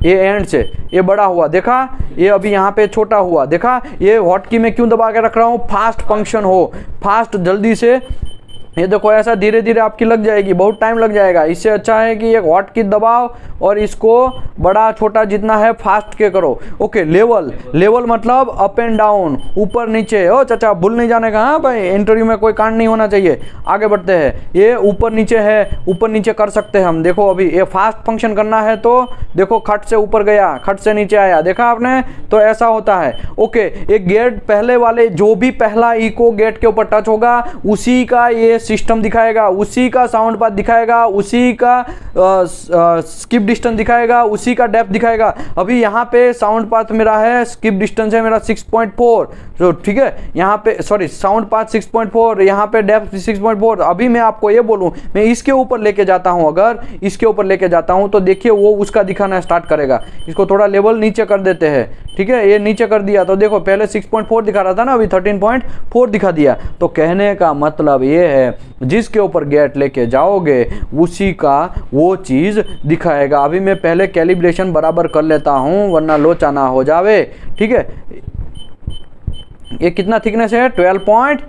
ये एंड से ये बड़ा हुआ, देखा, ये अभी यहाँ पे छोटा हुआ, देखा। ये हॉट की मैं क्यों दबा के रख रहा हूँ, फास्ट फंक्शन हो, फास्ट जल्दी से। ये देखो ऐसा धीरे धीरे आपकी लग जाएगी, बहुत टाइम लग जाएगा। इससे अच्छा है कि एक हॉट की दबाओ और इसको बड़ा छोटा जितना है फास्ट के करो। ओके, लेवल मतलब अप एंड डाउन, ऊपर नीचे। ओ चाचा भूल नहीं जाने का, हाँ भाई, इंटरव्यू में कोई कांड नहीं होना चाहिए। आगे बढ़ते हैं, ये ऊपर नीचे है, ऊपर नीचे कर सकते हैं हम। देखो अभी ये फास्ट फंक्शन करना है तो देखो खट से ऊपर गया, खट से नीचे आया, देखा आपने, तो ऐसा होता है। ओके, एक गेट पहले वाले जो भी पहला इको गेट के ऊपर टच होगा उसी का ये सिस्टम दिखाएगा, उसी का साउंड पाथ दिखाएगा, उसी का स्किप डिस्टेंस दिखाएगा, उसी का डेप्थ दिखाएगा। अभी यहाँ पे साउंड पाथ मेरा है, स्किप डिस्टेंस है मेरा 6.4, तो ठीक है, यहाँ पे सॉरी साउंड पाथ 6.4, यहाँ पे डेप्थ 6.4। अभी मैं आपको ये बोलूँ, मैं इसके ऊपर लेके जाता हूँ, अगर इसके ऊपर लेके जाता हूँ तो देखिए वो उसका दिखाना स्टार्ट करेगा। इसको थोड़ा लेवल नीचे कर देते हैं, ठीक है, ये नीचे कर दिया तो देखो पहले 6.4 दिखा रहा था ना, अभी 13.4 दिखा दिया। तो कहने का मतलब ये है जिसके ऊपर गेट लेके जाओगे उसी का वो चीज दिखाएगा। अभी मैं पहले कैलिब्रेशन बराबर कर लेता हूं वरना लोचा ना हो जावे, ठीक है। ये कितना थिकनेस है, 12.5,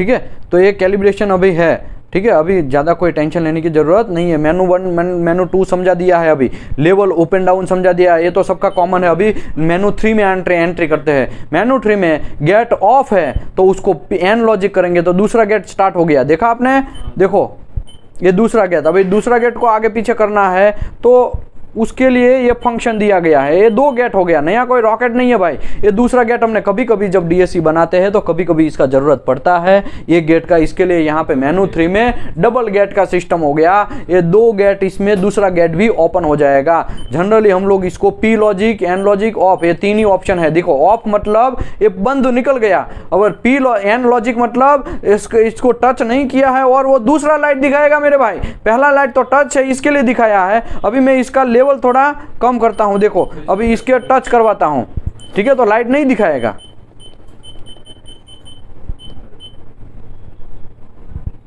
ठीक है। तो ये कैलिब्रेशन अभी है, ठीक है, अभी ज़्यादा कोई टेंशन लेने की ज़रूरत नहीं है। मेनू 1 मेनू 2 समझा दिया है, अभी लेवल ओपन डाउन समझा दिया है, ये तो सबका कॉमन है। अभी मेनू 3 में एंट्री करते हैं। मेनू 3 में गेट ऑफ है तो उसको एन लॉजिक करेंगे तो दूसरा गेट स्टार्ट हो गया, देखा आपने, देखो ये दूसरा गेट। अभी दूसरा गेट को आगे पीछे करना है तो उसके लिए ये फंक्शन दिया गया है। ये 2 गेट हो गया, नया कोई रॉकेट नहीं है भाई। ये दूसरा गेट हमने कभी कभी जब डीएससी बनाते हैं तो कभी कभी इसका ज़रूरत पड़ता है ये गेट का, इसके लिए यहाँ पे मेनू 3 में डबल गेट का सिस्टम हो गया। ये 2 गेट, इसमें दूसरा गेट भी ओपन हो जाएगा। जनरली हम लोग इसको P logic, N logic, of, ये 3 ही ऑप्शन है। देखो ऑफ मतलब ये बंद निकल गया, अगर पी एन लॉजिक मतलब इसको टच नहीं किया है और वो दूसरा लाइट दिखाएगा मेरे भाई। पहला लाइट तो टच है, इसके लिए दिखाया है। अभी मैं इसका लेवल थोड़ा कम करता हूं, देखो अभी इसके टच करवाता हूं, ठीक है, तो लाइट नहीं दिखाएगा,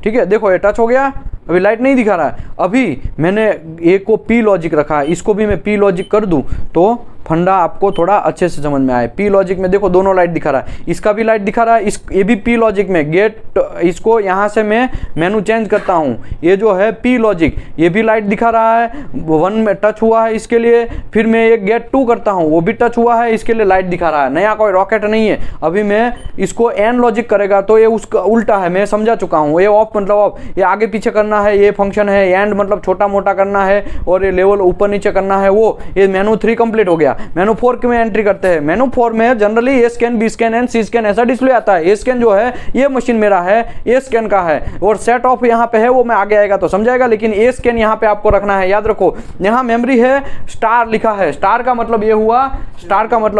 ठीक है। देखो ये टच हो गया, अभी लाइट नहीं दिखा रहा है। अभी मैंने एक को पी लॉजिक रखा है, इसको भी मैं पी लॉजिक कर दूं तो फंडा आपको थोड़ा अच्छे से समझ में आए। पी लॉजिक में देखो दोनों लाइट दिखा रहा है, इसका भी लाइट दिखा रहा है, ये भी पी लॉजिक में गेट, इसको यहाँ से मैं मेनू चेंज करता हूँ, ये जो है पी लॉजिक, ये भी लाइट दिखा रहा है, 1 में टच हुआ है इसके लिए। फिर मैं एक गेट 2 करता हूँ, वो भी टच हुआ है, इसके लिए लाइट दिखा रहा है। नया कोई रॉकेट नहीं है। अभी मैं इसको एन लॉजिक करेगा तो ये उसका उल्टा है, मैं समझा चुका हूँ। ये ऑफ मतलब ऑफ, ये आगे पीछे करना है, ये फंक्शन है। एंड मतलब छोटा मोटा करना है और ये लेवल ऊपर नीचे करना है, वो ये मेनू 3 कंप्लीट हो गया। मेनू 4 में एंट्री करते हैं। मेनू 4 में generally A scan, B scan and C scan ऐसा डिस्प्ले आता है। ए स्कैन जो है ये मशीन मेरा है, ए स्कैन का है, और सेट ऑफ यहाँ पे है, वो मैं आगे आएगा तो समझाएगा, लेकिन ए स्कैन यहाँ पे आपको रखना है। याद रखो यहाँ मेमोरी है, स्टार लिखा है। स्टार का मतलब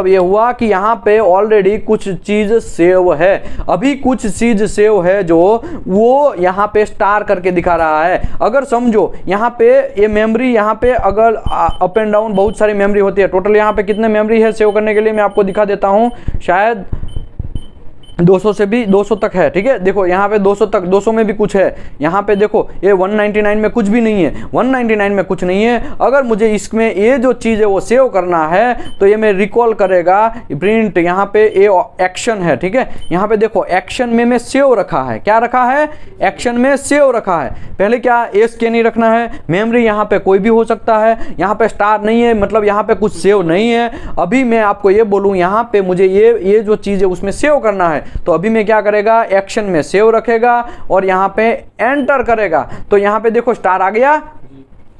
ये हुआ कि यहाँ पे ऑलरेडी कुछ चीज सेव है। अभी कुछ चीज सेव है जो वो यहाँ पे स्टार करके दिखा रहा है। अगर समझो यहाँ पे ये मेमोरी, यहाँ पे अगर अप एंड डाउन बहुत सारी मेमोरी होती है, टोटल यहाँ पे कितने मेमोरी है सेव करने के लिए मैं आपको दिखा देता हूं, शायद 200 से भी 200 तक है, ठीक है। देखो यहाँ पे 200 तक, 200 में भी कुछ है। यहाँ पे देखो ये 199 में कुछ भी नहीं है, 199 में कुछ नहीं है। अगर मुझे इसमें ये जो चीज़ है वो सेव करना है तो ये मैं रिकॉल करेगा प्रिंट, यहाँ पे ये एक्शन है, ठीक है। यहाँ पे देखो एक्शन में मैं सेव रखा है, क्या रखा है, एक्शन में सेव रखा है। पहले क्या ए स्कैन ही रखना है, मेमोरी यहाँ पे कोई भी हो सकता है, यहाँ पे स्टार नहीं है मतलब यहाँ पे कुछ सेव नहीं है। अभी मैं आपको ये बोलूँ यहाँ पे मुझे ये जो चीज़ है उसमें सेव करना है, तो अभी मैं क्या करेगा, एक्शन में सेव रखेगा और यहां पे एंटर करेगा। तो यहां पे देखो स्टार आ गया।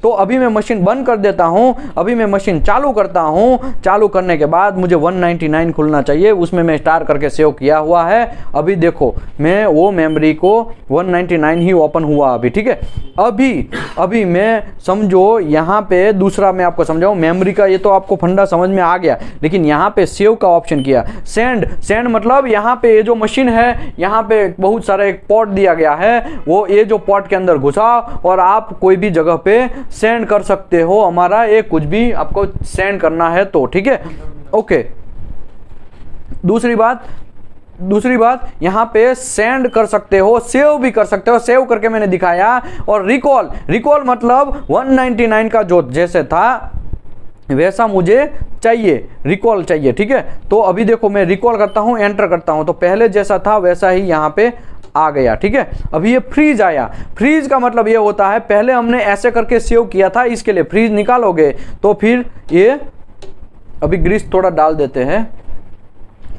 तो अभी मैं मशीन बंद कर देता हूं, अभी मैं मशीन चालू करता हूं। चालू करने के बाद मुझे 199 खुलना चाहिए, उसमें मैं स्टार करके सेव किया हुआ है। अभी देखो मैं वो मेमोरी को 199 ही ओपन हुआ अभी, ठीक है। अभी मैं समझो यहाँ पे दूसरा मैं आपको समझाऊं मेमोरी का, ये तो आपको फंडा समझ में आ गया, लेकिन यहाँ पे सेव का ऑप्शन किया। सेंड मतलब यहाँ पे ये जो मशीन है यहाँ पे बहुत सारा एक पोर्ट दिया गया है, वो ये जो पोर्ट के अंदर घुसा और आप कोई भी जगह पे सेंड कर सकते हो। हमारा ये कुछ भी आपको सेंड करना है तो, ठीक है, ओके। दूसरी बात यहाँ पे सेंड कर सकते हो, सेव भी कर सकते हो। सेव करके मैंने दिखाया। और रिकॉल मतलब 199 का जो जैसे था वैसा मुझे चाहिए, रिकॉल चाहिए, ठीक है। तो अभी देखो मैं रिकॉल करता हूँ, एंटर करता हूँ, तो पहले जैसा था वैसा ही यहाँ पे आ गया, ठीक है। अभी ये फ्रीज आया। फ्रीज का मतलब ये होता है पहले हमने ऐसे करके सेव किया था, इसके लिए फ्रीज निकालोगे तो फिर ये, अभी ग्रीस थोड़ा डाल देते हैं,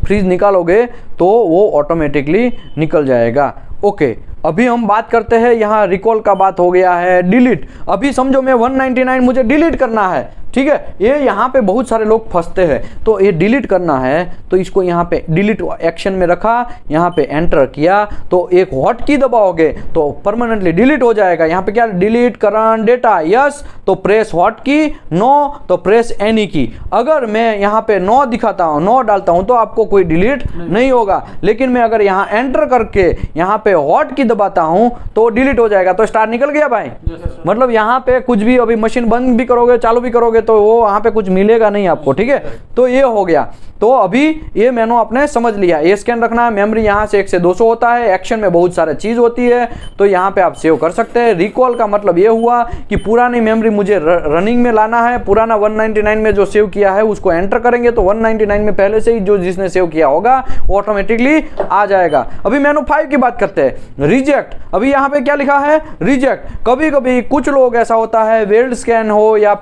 फ्रीज निकालोगे तो वो ऑटोमेटिकली निकल जाएगा, ओके। अभी हम बात करते हैं, यहाँ रिकॉल का बात हो गया है। डिलीट, अभी समझो मैं 199 मुझे डिलीट करना है, ठीक है। ये यहाँ पे बहुत सारे लोग फंसते हैं, तो ये डिलीट करना है तो इसको यहाँ पे डिलीट एक्शन में रखा, यहाँ पे एंटर किया तो एक हॉट की दबाओगे तो परमानेंटली डिलीट हो जाएगा। यहाँ पे क्या, डिलीट करंट डेटा, यस तो प्रेस हॉट की, नो तो प्रेस एनी की। अगर मैं यहाँ पे नो दिखाता हूँ, नो डालता हूँ तो आपको कोई डिलीट नहीं होगा, लेकिन मैं अगर यहाँ एंटर करके यहाँ पे हॉट की दबाता हूँ तो डिलीट हो जाएगा। तो स्टार निकल गया भाई, मतलब यहाँ पे कुछ भी अभी मशीन बंद भी करोगे चालू भी करोगे तो वो वहाँ पे कुछ मिलेगा नहीं आपको, ठीक है। तो ये हो गया। तो अभी ये मेनू आपने समझ लिया, ये स्कैन रखना है, मेमोरी यहाँ से 1 से 200 होता है, एक्शन में बहुत सारी चीज़ होती है, तो यहाँ पे आप सेव कर सकते हैं। रिकॉल का मतलब ये हुआ कि पुरानी मेमोरी मुझे रनिंग में लाना है, पुराना 199 में जो सेव किया है उसको एंटर करेंगे तो 199 में पहले से ही जो जिसने सेव किया होगा ऑटोमेटिकली आ जाएगा। अभी मेनू 5 की बात करते हैं, रिजेक्ट। अभी यहाँ पे क्या लिखा है, रिजेक्ट। कभी कभी कुछ लोग ऐसा होता है, वेल्ड स्कैन हो या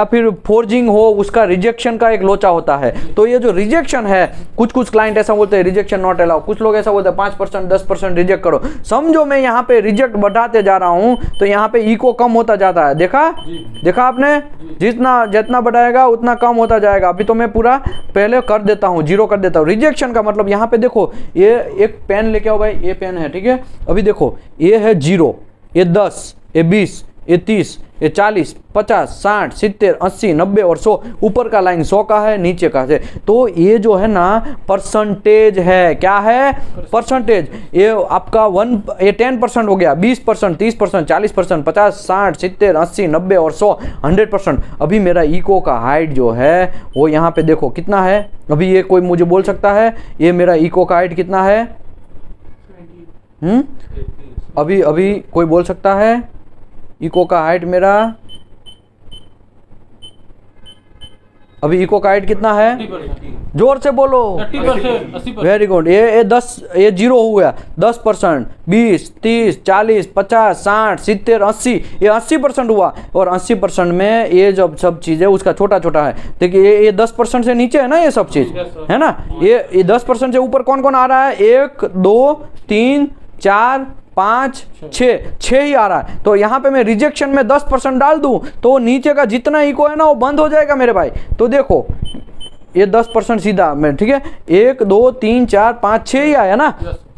फिर फोर्जिंग हो, उसका रिजेक्शन का एक लोचा होता है। तो ये जो रिजेक्शन है, कुछ क्लाइंट ऐसा बोलते हैं रिजेक्शन नॉट अलाउ, कुछ लोग ऐसा बोलते हैं 5% 10% रिजेक्ट करो। समझो मैं यहाँ पे रिजेक्ट बढ़ाते जा रहा हूँ तो यहाँ पे इको कम होता जाता है। देखा आपने, जितना बढ़ाएगा उतना कम होता जाएगा। अभी तो मैं पूरा पहले कर देता हूँ, 0 कर देता हूँ। रिजेक्शन का मतलब यहाँ पे देखो, ये एक पेन लेके आओ भाई, ये पेन है, ठीक है। अभी देखो ये है 0, ये 10, ये 20, ये 30, ये 40, 50, 60, 70, 80, 90 और 100। ऊपर का लाइन 100 का है, नीचे का है। तो ये जो है ना परसेंटेज है, क्या है, परसेंटेज। ये आपका 10% हो गया, 20%, 30%, 40%, 50, 60, 70, 80, 90 और 100, 100%। अभी मेरा इको का हाइट जो है वो यहाँ पे देखो कितना है। अभी ये कोई मुझे बोल सकता है ये मेरा इको का हाइट कितना है? अभी कोई बोल सकता है इको का हाइट मेरा, अभी इको का हाइट कितना है? जोर से बोलो। 30%, वेरी गुड। ये 0 हो गया, 10%, 20, 30, 40, 50, 60, 70, 80, ये 80% हुआ। और 80% में ये जब सब चीज़ है उसका छोटा छोटा है। देखिए ये 10% से नीचे है ना, ये सब चीज़ है ना। ये 10% से ऊपर कौन कौन आ रहा है? 1, 2, 3, 4, 5, 6 ही आ रहा है। तो यहाँ पे मैं रिजेक्शन में 10% डाल दूं तो नीचे का जितना इको है ना वो बंद हो जाएगा मेरे भाई। तो देखो ये 10% सीधा मैं, ठीक है, 1, 2, 3, 4, 5, 6 ही आया ना।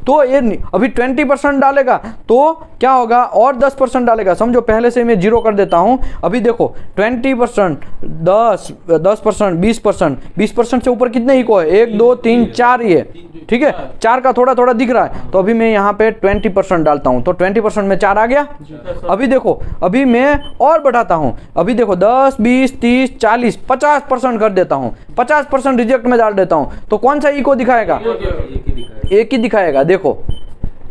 तो ये अभी 20% डालेगा तो क्या होगा, और 10% डालेगा। समझो पहले से मैं 0 कर देता हूँ। अभी देखो 20%, 10%, 20% से ऊपर कितने इको है? 1, 2, 3, 4 ये, ठीक है। 4 का थोड़ा थोड़ा दिख रहा है। तो अभी मैं यहाँ पे 20% डालता हूँ तो 20% में 4 आ गया। अभी देखो अभी मैं और बढ़ाता हूँ। अभी देखो 10, 20, 30, 40, 50% कर देता हूँ। 50% रिजेक्ट में डाल देता हूँ तो कौन सा इको दिखाएगा? एक ही दिखाएगा। देखो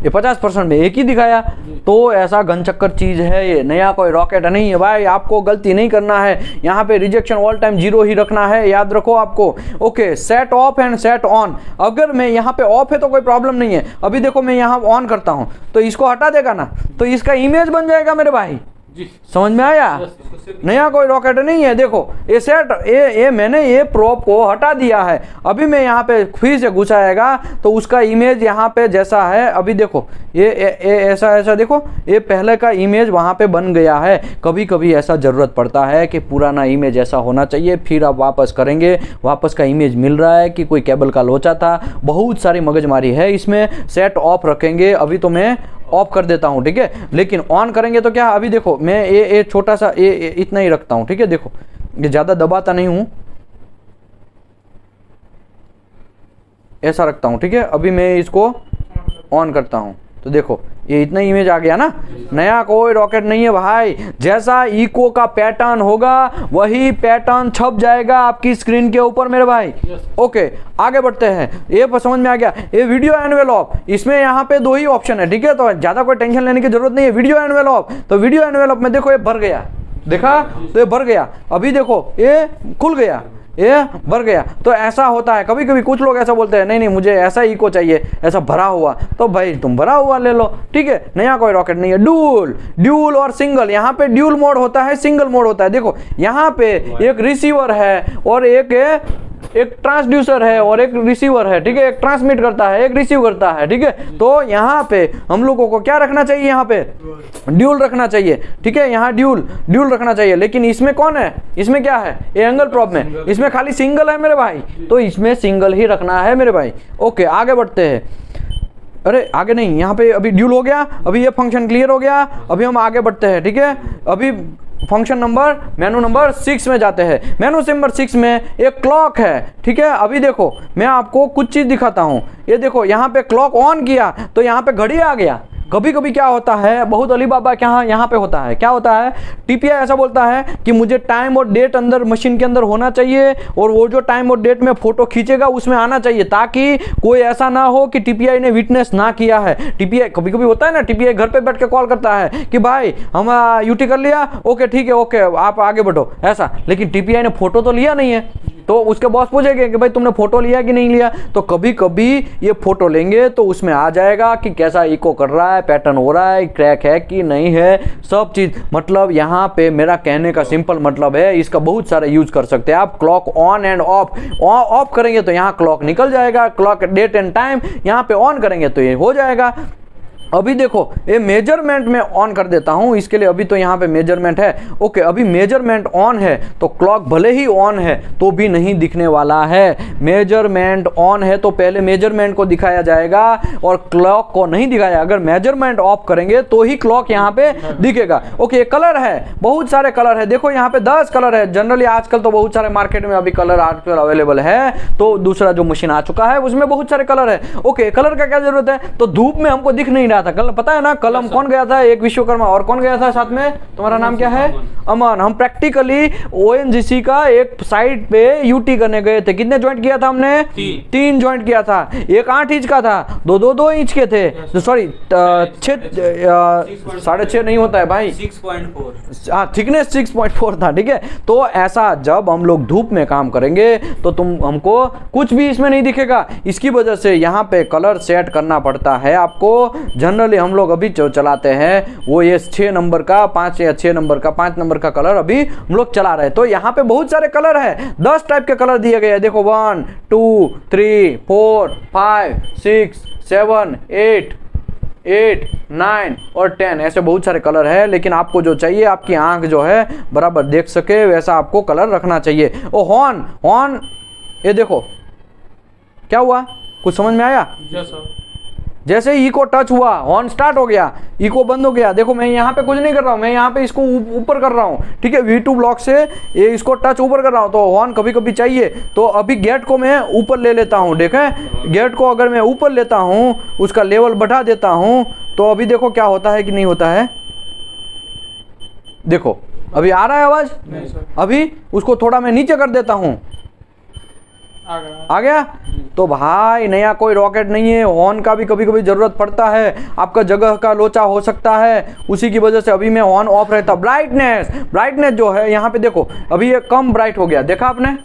ये 50% में एक ही दिखाया। तो ऐसा घनचक्कर चीज है ये, नया कोई रॉकेट नहीं है भाई। आपको गलती नहीं करना है, यहाँ पे रिजेक्शन ऑल टाइम 0 ही रखना है, याद रखो आपको। Okay, set of and set on. अगर मैं यहाँ पे ऑफ है तो कोई प्रॉब्लम नहीं है। अभी देखो मैं यहाँ ऑन करता हूँ तो इसको हटा देगा ना, तो इसका इमेज बन जाएगा मेरे भाई। समझ में आया? नया कोई रॉकेट नहीं है। देखो ये सेट ये मैंने ये प्रोब को हटा दिया है। अभी मैं यहाँ पे फिर से घुसाएगा तो उसका इमेज यहाँ पे जैसा है। अभी देखो ये ऐसा देखो, ये पहले का इमेज वहाँ पे बन गया है। कभी कभी ऐसा ज़रूरत पड़ता है कि पुराना इमेज ऐसा होना चाहिए, फिर आप वापस करेंगे, वापस का इमेज मिल रहा है कि कोई केबल का लोचा था। बहुत सारी मगजमारी है इसमें। सेट ऑफ रखेंगे, अभी तो मैं ऑफ कर देता हूं, ठीक है। लेकिन ऑन करेंगे तो क्या, अभी देखो मैं ये छोटा सा ये इतना ही रखता हूं, ठीक है। देखो ये ज़्यादा दबाता नहीं हूं, ऐसा रखता हूं, ठीक है। अभी मैं इसको ऑन करता हूं तो देखो ये इतना इमेज आ गया ना। नया कोई रॉकेट नहीं है भाई। जैसा इको का पैटर्न होगा वही पैटर्न छप जाएगा आपकी स्क्रीन के ऊपर मेरे भाई। ओके, आगे बढ़ते हैं। ये समझ में आ गया। ये वीडियो एनवेलप, इसमें यहाँ पे 2 ही ऑप्शन है, ठीक है। तो ज़्यादा कोई टेंशन लेने की जरूरत नहीं है। वीडियो एनवेलप, तो वीडियो एनवेलप में देखो ये भर गया, देखा तो ये भर गया। अभी देखो ये खुल गया, ये भर गया। तो ऐसा होता है। कभी कभी कुछ लोग ऐसा बोलते हैं नहीं मुझे ऐसा इको चाहिए, ऐसा भरा हुआ। तो भाई तुम भरा हुआ ले लो, ठीक है। नया कोई रॉकेट नहीं है। ड्यूल और सिंगल, यहाँ पे ड्यूल मोड होता है, सिंगल मोड होता है। देखो यहाँ पे एक रिसीवर है और एक ट्रांसड्यूसर है और एक रिसीवर है, ठीक है। एक ट्रांसमिट करता है, एक रिसीव करता है, ठीक है। तो यहाँ पे हम लोगों को क्या रखना चाहिए, यहाँ पे ड्यूल रखना चाहिए, ठीक है। यहाँ ड्यूल रखना चाहिए। लेकिन इसमें कौन है, इसमें क्या है, ये एंगल प्रॉब में इसमें खाली सिंगल है मेरे भाई। तो इसमें सिंगल ही रखना है मेरे भाई। ओके, आगे बढ़ते हैं। अरे आगे नहीं, यहाँ पे अभी ड्यूल हो गया, अभी ये फंक्शन क्लियर हो गया। अभी हम आगे बढ़ते हैं, ठीक है। अभी फंक्शन नंबर मेनू नंबर 6 में जाते हैं। मेनू नंबर 6 में एक क्लॉक है, ठीक है। अभी देखो मैं आपको कुछ चीज़ दिखाता हूँ। ये देखो यहाँ पे क्लॉक ऑन किया तो यहाँ पे घड़ी आ गया। कभी कभी क्या होता है, बहुत अली बाबा क्या यहाँ पे होता है, क्या होता है, टीपीआई ऐसा बोलता है कि मुझे टाइम और डेट अंदर मशीन के अंदर होना चाहिए और वो जो टाइम और डेट में फोटो खींचेगा उसमें आना चाहिए, ताकि कोई ऐसा ना हो कि टीपीआई ने विटनेस ना किया है। टीपीआई कभी कभी होता है ना, टीपीआई घर पे बैठ के कॉल करता है कि भाई हम यूटी कर लिया, ओके ठीक है, ओके आप आगे बढ़ो, ऐसा। लेकिन टीपीआई ने फोटो तो लिया नहीं है, तो उसके बॉस पूछेंगे कि भाई तुमने फोटो लिया कि नहीं लिया, तो कभी कभी ये फोटो लेंगे तो उसमें आ जाएगा कि कैसा इको कर रहा है, पैटर्न हो रहा है, क्रैक है कि नहीं है, सब चीज। मतलब यहाँ पे मेरा कहने का सिंपल मतलब है, इसका बहुत सारा यूज कर सकते हैं आप। क्लॉक ऑन एंड ऑफ करेंगे तो यहाँ क्लॉक निकल जाएगा, क्लॉक डेट एंड टाइम यहाँ पे ऑन करेंगे तो ये हो जाएगा। अभी देखो ये मेजरमेंट में ऑन कर देता हूं, इसके लिए अभी तो यहाँ पे मेजरमेंट है, ओके अभी मेजरमेंट ऑन है तो क्लॉक भले ही ऑन है तो भी नहीं दिखने वाला है। मेजरमेंट ऑन है तो पहले मेजरमेंट को दिखाया जाएगा और क्लॉक को नहीं दिखाया। अगर मेजरमेंट ऑफ करेंगे तो ही क्लॉक यहाँ पे दिखेगा। ओके ये कलर है, बहुत सारे कलर है, देखो यहाँ पे 10 कलर है। जनरली आजकल तो बहुत सारे मार्केट में अभी कलर आजकल अवेलेबल है, तो दूसरा जो मशीन आ चुका है उसमें बहुत सारे कलर है। ओके कलर का क्या जरूरत है, तो धूप में हमको दिख नहीं रहा था कल, पता है ना, कलम कौन गया था, एक विश्वकर्मा और कौन गया था साथ में, तुम्हारा नाम क्या है, अमन। हम प्रैक्टिकली ओएनजीसी का एक साइड पे यूटी करने गए थे। कितने ज्वाइंट किया था हमने, 3 ज्वाइंट किया था। एक 8 इंच का था, 2 इंच के थे, सॉरी 6.5 नहीं होता है भाई, 6.4, हाँ थिकनेस 6.4 था, ठीक है। तो ऐसा जब हम लोग धूप में काम करेंगे तो हमको कुछ भी इसमें नहीं दिखेगा। इसकी वजह से यहाँ पे कलर सेट करना पड़ता है आपको। जनरली हम लोग अभी जो चलाते हैं वो ये 6 नंबर का 5 या 6 नंबर का 5 नंबर का कलर अभी हम लोग चला रहे हैं। तो यहाँ पे बहुत सारे कलर है, 10 टाइप के कलर दिए गए हैं। देखो 1 2 3 4 5 6 7 8 9 और 10 ऐसे बहुत सारे कलर है। लेकिन आपको जो चाहिए, आपकी आंख जो है बराबर देख सके वैसा आपको कलर रखना चाहिए। ओ हॉर्न ये देखो क्या हुआ, कुछ समझ में आया? जैसे ही इको टच हुआ हॉर्न स्टार्ट हो गया, इको बंद हो गया। देखो मैं यहाँ पे कुछ नहीं कर रहा हूँ, मैं यहाँ पे इसको ऊपर कर रहा हूँ, ठीक है, V2 ब्लॉक से ये इसको टच ऊपर कर रहा हूँ, तो हॉर्न कभी कभी चाहिए। तो अभी गेट को मैं ऊपर ले लेता हूँ, देखें गेट को अगर मैं ऊपर लेता हूँ, उसका लेवल बढ़ा देता हूँ, तो अभी देखो क्या होता है कि नहीं होता है। देखो अभी आ रहा है आवाज, अभी उसको थोड़ा मैं नीचे कर देता हूँ, आ गया। तो भाई नया कोई रॉकेट नहीं है, हॉर्न का भी कभी कभी जरूरत पड़ता है, आपका जगह का लोचा हो सकता है, उसी की वजह से अभी मैं ऑन ऑफ रहता। ब्राइटनेस जो है यहाँ पे देखो अभी ये कम ब्राइट हो गया, देखा आपने,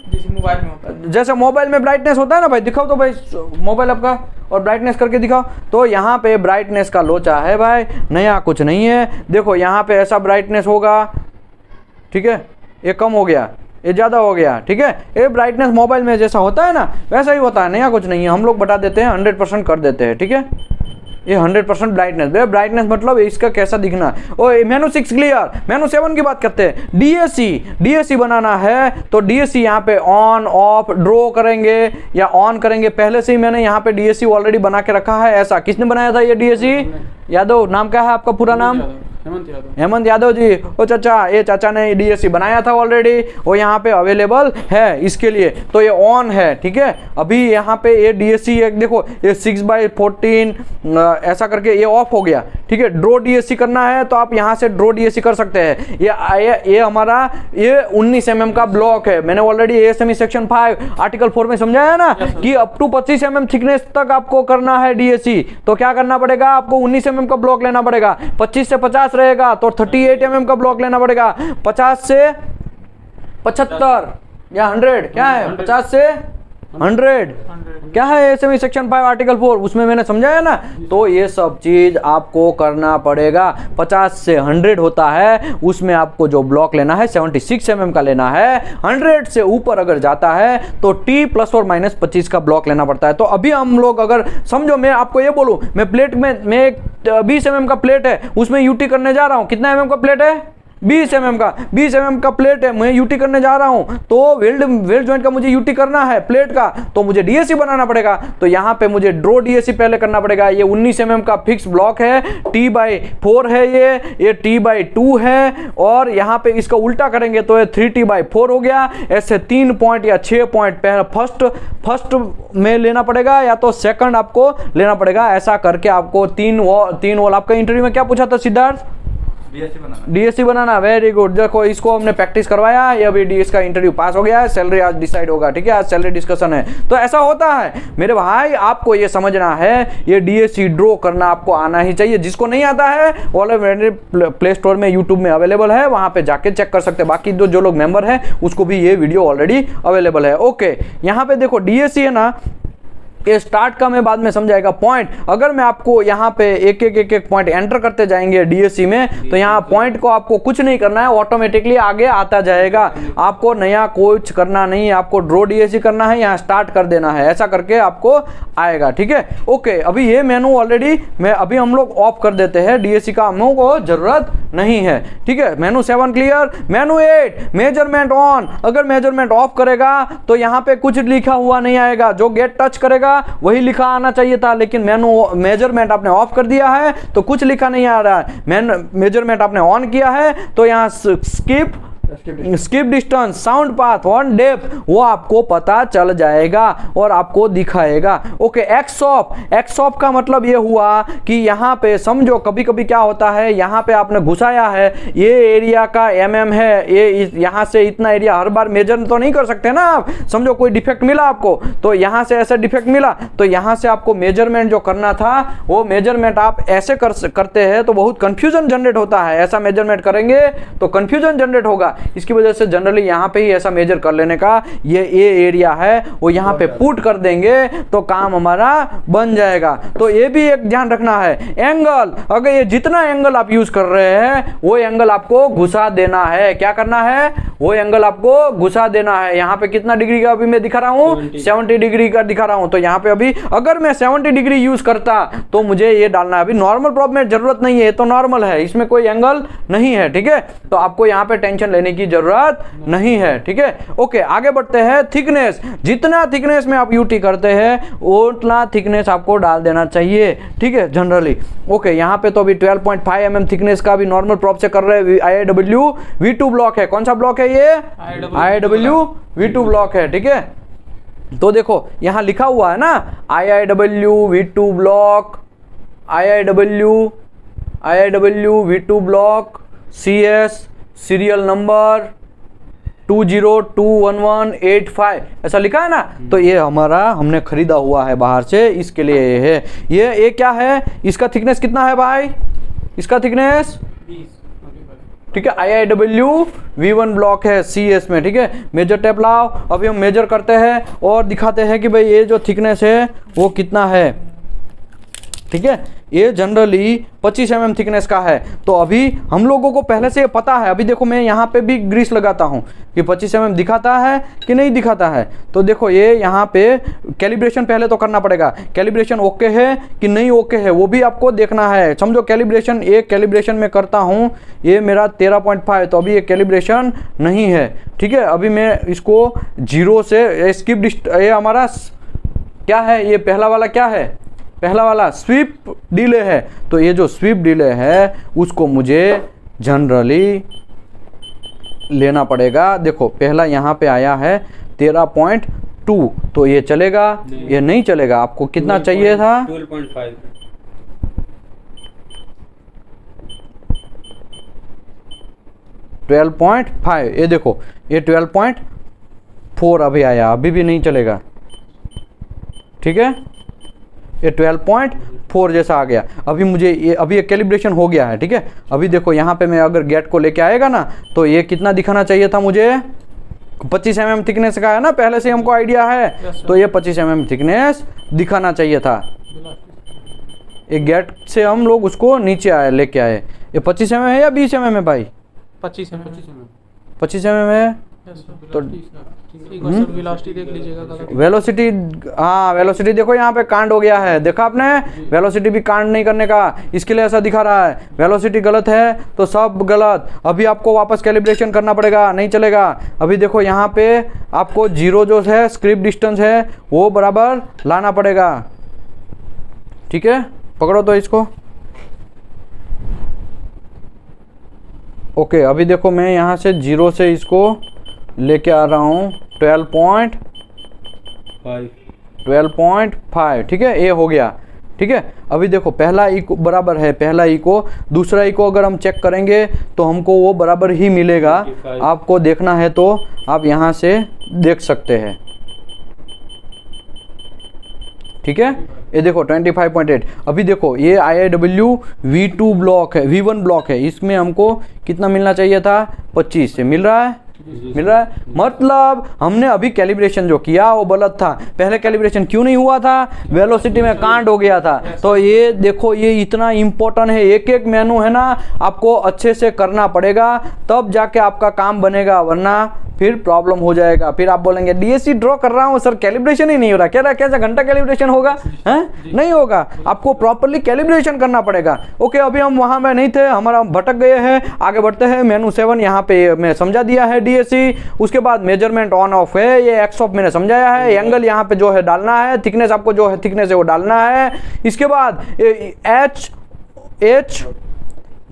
जैसे मोबाइल में ब्राइटनेस होता है ना भाई, दिखाओ तो भाई मोबाइल आपका और ब्राइटनेस करके दिखाओ। तो यहाँ पे ब्राइटनेस का लोचा है भाई, नया कुछ नहीं है। देखो यहाँ पे ऐसा ब्राइटनेस होगा, ठीक है, ये कम हो गया, ये ज़्यादा हो गया, ठीक है। ये ब्राइटनेस मोबाइल में जैसा होता है ना वैसा ही होता है, नया कुछ नहीं है। हम लोग बता देते हैं 100% कर देते हैं, ठीक है। ये 100% ब्राइटनेस मतलब इसका कैसा दिखना। ओ मेनू 6 क्लियर, मेनू 7 की बात करते हैं। डीएससी बनाना है तो डीएससी यहाँ पे ऑन ऑफ ड्रॉ करेंगे या ऑन करेंगे। पहले से ही मैंने यहाँ पे डीएससी ऑलरेडी बना के रखा है। ऐसा किसने बनाया था ये डीएससी? यादव। नाम क्या है आपका पूरा नाम? हेमंत यादव जी। ओ चाचा, ये चाचा ने डीएससी बनाया था ऑलरेडी, वो यहाँ पे अवेलेबल है इसके लिए, तो ये ऑन है, ठीक है। अभी यहाँ पे ये डीएससी एक देखो ये 6/14 ऐसा करके ये ऑफ हो गया, ठीक है। ड्रॉ डीएससी करना है तो आप यहाँ से ड्रॉ डीएससी कर सकते हैं। ये हमारा ये 19 mm का ब्लॉक है। मैंने ऑलरेडी ASME सेक्शन 5 आर्टिकल 4 में समझाया ना कि अप टू 25 mm थिकनेस तक आपको करना है डीएससी, तो क्या करना पड़ेगा आपको? 19 mm का ब्लॉक लेना पड़ेगा। 25 से 50 रहेगा तो 38 mm का ब्लॉक लेना पड़ेगा। 50 से 75 या 100 क्या है? 50 से 100 क्या है? ASME सेक्शन 5 आर्टिकल 4 उसमें मैंने समझाया ना। तो ये सब चीज आपको करना पड़ेगा। 50 से 100 होता है, उसमें आपको जो ब्लॉक लेना है 76 mm का लेना है। 100 से ऊपर अगर जाता है तो T ± 25 का ब्लॉक लेना पड़ता है। तो अभी हम लोग अगर समझो, मैं आपको ये बोलूं, मैं प्लेट में मैं 20 mm का प्लेट है उसमें यूटी करने जा रहा हूं। कितना mm का प्लेट है? 20 mm का, 20 mm का प्लेट है, मैं यूटी करने जा रहा हूं, तो वेल्ड जॉइंट का मुझे यूटी करना है प्लेट का, तो मुझे डीएससी बनाना पड़ेगा। तो यहां पे मुझे ड्रॉ डीएससी पहले करना पड़ेगा। ये 19 mm का फिक्स ब्लॉक है, T/4 है, ये T/2 है, और यहां पे इसका उल्टा करेंगे तो ये 3T/4 हो गया। ऐसे 3 पॉइंट या 6 पॉइंट पहले फर्स्ट में लेना पड़ेगा या तो सेकंड आपको लेना पड़ेगा। ऐसा करके आपको तीन वॉल। आपका इंटरव्यू में क्या पूछा था सिद्धार्थ? डीएससी बनाना। Very good. देखो इसको हमने प्रैक्टिस करवाया, ये अभी डीएस का इंटरव्यू पास हो गया है, सैलरी आज डिसाइड होगा, ठीक है, आज सैलरी डिस्कशन है। तो ऐसा होता है मेरे भाई, आपको ये समझना है, ये डीएससी ड्रॉ करना आपको आना ही चाहिए। जिसको नहीं आता है ऑलरेडी प्ले स्टोर में यूट्यूब में अवेलेबल है, वहां पे जाके चेक कर सकते हैं। बाकी जो लोग मेंबर है उसको भी ये वीडियो ऑलरेडी अवेलेबल है। ओके, यहाँ पे देखो डीएससी है ना, ये स्टार्ट का मैं बाद में समझाएगा पॉइंट। अगर मैं आपको यहाँ पे एक पॉइंट एंटर करते जाएंगे डीएससी में, तो यहाँ पॉइंट को आपको कुछ नहीं करना है, ऑटोमेटिकली आगे आता जाएगा। आपको नया कुछ करना नहीं है, आपको ड्रॉ डीएससी करना है, यहाँ स्टार्ट कर देना है, ऐसा करके आपको आएगा, ठीक है। ओके, अभी ये मेनू ऑलरेडी अभी हम लोग ऑफ कर देते हैं, डीएससी का हम लोग को जरूरत नहीं है, ठीक है। मेनू 7 क्लियर। Menu 8 measurement on. अगर मेजरमेंट ऑफ करेगा तो यहाँ पे कुछ लिखा हुआ नहीं आएगा, जो गेट टच करेगा वही लिखा आना चाहिए था, लेकिन मेजरमेंट आपने ऑफ कर दिया है तो कुछ लिखा नहीं आ रहा है। मेजरमेंट आपने ऑन किया है तो यहाँ skip distance, sound path, one depth, वो आपको पता चल जाएगा और आपको दिखाएगा। ओके, एक्स ऑफ का मतलब ये हुआ कि यहाँ पे समझो कभी कभी क्या होता है, यहाँ पे आपने घुसाया है, ये एरिया का mm है, ये यहाँ से इतना एरिया हर बार मेजर तो नहीं कर सकते ना आप। समझो कोई डिफेक्ट मिला आपको, तो यहाँ से ऐसा डिफेक्ट मिला, तो यहाँ से आपको मेजरमेंट जो करना था वो मेजरमेंट आप ऐसे करते हैं तो बहुत कंफ्यूजन जनरेट होता है। ऐसा मेजरमेंट करेंगे तो कंफ्यूजन जनरेट होगा, इसकी वजह से जनरली यहाँ पे ही ऐसा मेजर कर लेने का, ये एरिया है वो यहाँ पे पुट कर देंगे तो काम हमारा बन जाएगा। तो ये भी एक ध्यान रखना है। एंगल, अगर ये जितना एंगल आप यूज कर रहे हैं वो एंगल आपको घुसा देना है। क्या करना है? वो एंगल आपको घुसा देना है। यहाँ पे कितना डिग्री का अभी मैं दिखा रहा हूँ? 70 डिग्री का दिखा रहा हूँ। तो यहाँ पे अभी अगर मैं 70 डिग्री यूज करता तो मुझे ये डालना है। अभी नॉर्मल प्रॉप में जरूरत नहीं है, तो नॉर्मल है, इसमें कोई एंगल नहीं है, ठीक है। तो आपको यहाँ पे टेंशन लेने की जरूरत नहीं है, ठीक है। ओके, आगे बढ़ते हैं। थिकनेस, जितना थिकनेस में आप यूटी करते हैं उतना थिकनेस आपको डाल देना चाहिए, ठीक है, जनरली। ओके, यहाँ पे तो अभी 12.5 mm थिकनेस का भी नॉर्मल प्रॉप से कर रहे हैं। IIW V2 ब्लॉक है। कौन सा ब्लॉक है ये? IIW V2 ब्लॉक है, ठीक है। तो देखो यहाँ लिखा हुआ है ना, IIW V2 block, IIW V2 block, CS serial number 2021185 ऐसा लिखा है ना। तो ये हमारा हमने खरीदा हुआ है बाहर से, इसके लिए ये है। ये क्या है? इसका थिकनेस कितना है भाई? इसका थिकनेस 20, ठीक है। IIW V1 ब्लॉक है CS में, ठीक है। मेजर टेप लाओ। अभी हम मेजर करते हैं और दिखाते हैं कि भाई ये जो थिकनेस है वो कितना है, ठीक है। ये जनरली 25 mm थिकनेस का है। तो अभी हम लोगों को पहले से पता है। अभी देखो मैं यहाँ पे भी ग्रीस लगाता हूँ कि 25 mm दिखाता है कि नहीं दिखाता है। तो देखो ये यहाँ पे कैलिब्रेशन पहले तो करना पड़ेगा, कैलिब्रेशन ओके है कि नहीं ओके है वो भी आपको देखना है। समझो कैलिब्रेशन, एक कैलिब्रेशन में करता हूँ, ये मेरा 13.5, तो अभी ये कैलिब्रेशन नहीं है, ठीक है। अभी मैं इसको 0 से स्किप ये हमारा क्या है? ये पहला वाला क्या है? पहला वाला स्वीप डिले है। तो ये जो स्वीप डिले है उसको मुझे जनरली लेना पड़ेगा। देखो पहला यहाँ पे आया है 13.2, तो ये चलेगा? ये नहीं चलेगा। आपको कितना चाहिए था? 12.5। 12.5। ये देखो ये 12.4 अभी आया, अभी भी नहीं चलेगा, ठीक है। ये 12.4 जैसा आ गया। अभी मुझे ये कैलिब्रेशन हो गया है, ठीक है। अभी देखो यहाँ पे मैं अगर गेट को लेके आएगा ना, तो ये कितना दिखाना चाहिए था मुझे? 25 mm थिकनेस का है ना, पहले से हमको आइडिया है। तो ये 25 mm थिकनेस दिखाना चाहिए था। एक गेट से हम लोग उसको नीचे लेके आए। ये 25 mm है या 20 mm है भाई? 25 mm। 25 mm है तो वेलोसिटी देख लीजिएगा गलत। वेलोसिटी, हाँ वेलोसिटी देखो यहाँ पे कांड हो गया है, देखा आपने, वेलोसिटी भी कांड नहीं करने का, इसके लिए ऐसा दिखा रहा है। वेलोसिटी गलत है तो सब गलत। अभी आपको वापस कैलिब्रेशन करना पड़ेगा, नहीं चलेगा। अभी देखो यहाँ पे आपको जीरो जो है स्क्रिप डिस्टेंस है वो बराबर लाना पड़ेगा, ठीक है। पकड़ो तो इसको, ओके। अभी देखो मैं यहाँ से जीरो से इसको लेके आ रहा हूँ 12.5, ठीक है, ये हो गया, ठीक है। अभी देखो पहला इको बराबर है पहला इको, दूसरा इको अगर हम चेक करेंगे तो हमको वो बराबर ही मिलेगा। आपको देखना है तो आप यहाँ से देख सकते हैं, ठीक है। ये देखो 25.8। अभी देखो ये IIW V2 ब्लॉक है, V1 ब्लॉक है, इसमें हमको कितना मिलना चाहिए था, 25 से मिल रहा है, मिल रहा है। मतलब हमने अभी कैलिब्रेशन जो किया वो गलत था। पहले कैलिब्रेशन क्यों नहीं हुआ था, वेलोसिटी में कांड हो गया था। तो ये देखो ये इतना इंपॉर्टेंट है, एक एक मेनू है ना आपको अच्छे से करना पड़ेगा, तब जाके आपका काम बनेगा, वरना फिर प्रॉब्लम हो जाएगा। फिर आप बोलेंगे DSC ड्रॉ कर रहा हूँ सर, कैलिब्रेशन ही नहीं हो रहा, क्या कैसा घंटा कैलिब्रेशन होगा, हैं? नहीं होगा, आपको प्रॉपर्ली कैलिब्रेशन करना पड़ेगा। ओके, अभी हम वहाँ में नहीं थे, हमारा भटक गए हैं, आगे बढ़ते हैं। मेनू 7 यहाँ पे मैं समझा दिया है DSC। उसके बाद मेजरमेंट ऑन ऑफ है, ये एक्स ऑफ मैंने समझाया है, एंगल यहाँ पे जो है डालना है, थिकनेस आपको जो है थिकनेस है वो डालना है। इसके बाद H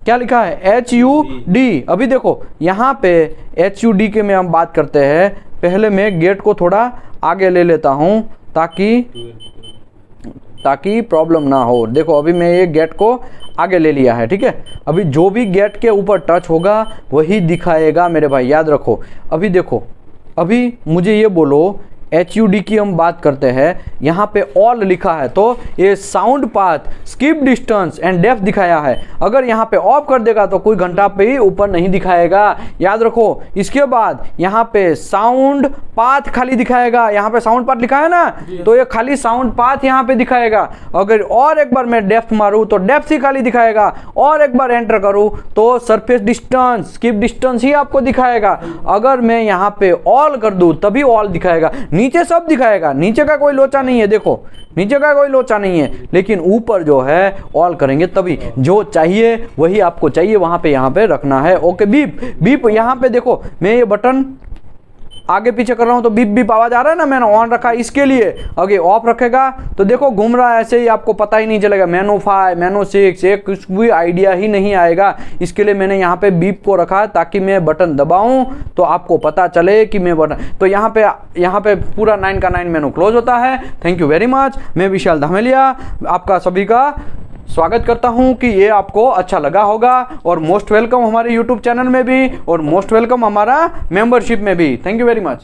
क्या लिखा है, HUD। अभी देखो यहाँ पे HUD के में हम बात करते हैं। पहले मैं गेट को थोड़ा आगे ले लेता हूँ ताकि प्रॉब्लम ना हो। देखो अभी मैं ये गेट को आगे ले लिया है, ठीक है। अभी जो भी गेट के ऊपर टच होगा वही दिखाएगा मेरे भाई, याद रखो। अभी देखो, अभी मुझे ये बोलो HUD की हम बात करते हैं, यहाँ पे ऑल लिखा है तो ये sound path, skip distance and depth दिखाया है। अगर यहाँ पे ऑफ कर देगा तो कोई घंटा पे ही ऊपर नहीं दिखाएगा, याद रखो। इसके बाद यहाँ पे साउंड पाथ खाली दिखाएगा, यहाँ पे साउंड पाथ लिखा है ना, तो ये खाली साउंड पाथ यहाँ पे दिखाएगा। अगर और एक बार मैं डेप्थ मारूँ तो डेप्थ ही खाली दिखाएगा, और एक बार एंटर करूँ तो सरफेस डिस्टेंस, स्किप डिस्टेंस ही आपको दिखाएगा। अगर मैं यहाँ पे ऑल कर दूँ तभी ऑल दिखाएगा, नीचे सब दिखाएगा, नीचे का कोई लोचा नहीं है, देखो नीचे का कोई लोचा नहीं है, लेकिन ऊपर जो है ऑल करेंगे तभी जो चाहिए वही आपको चाहिए वहां पे यहाँ पे रखना है। ओके, बीप बीप यहाँ पे देखो मैं ये बटन आगे पीछे कर रहा हूं तो बीप बीप आवाज आ रहा है ना, मैंने ऑन रखा है इसके लिए। अगर ऑफ रखेगा तो देखो घूम रहा है ऐसे ही, आपको पता ही नहीं चलेगा। मेनू 5 मेनू 6 एक कुछ भी आइडिया ही नहीं आएगा। इसके लिए मैंने यहाँ पे बीप को रखा ताकि मैं बटन दबाऊं तो आपको पता चले कि मैं बटन, तो यहाँ पे पूरा 9 का 9 मेनू क्लोज होता है। Thank you very much. मैं विशाल धामेलिया आपका सभी का स्वागत करता हूं कि ये आपको अच्छा लगा होगा, और मोस्ट वेलकम हमारे YouTube चैनल में भी, और मोस्ट वेलकम हमारा मेंबरशिप में भी। Thank you very much.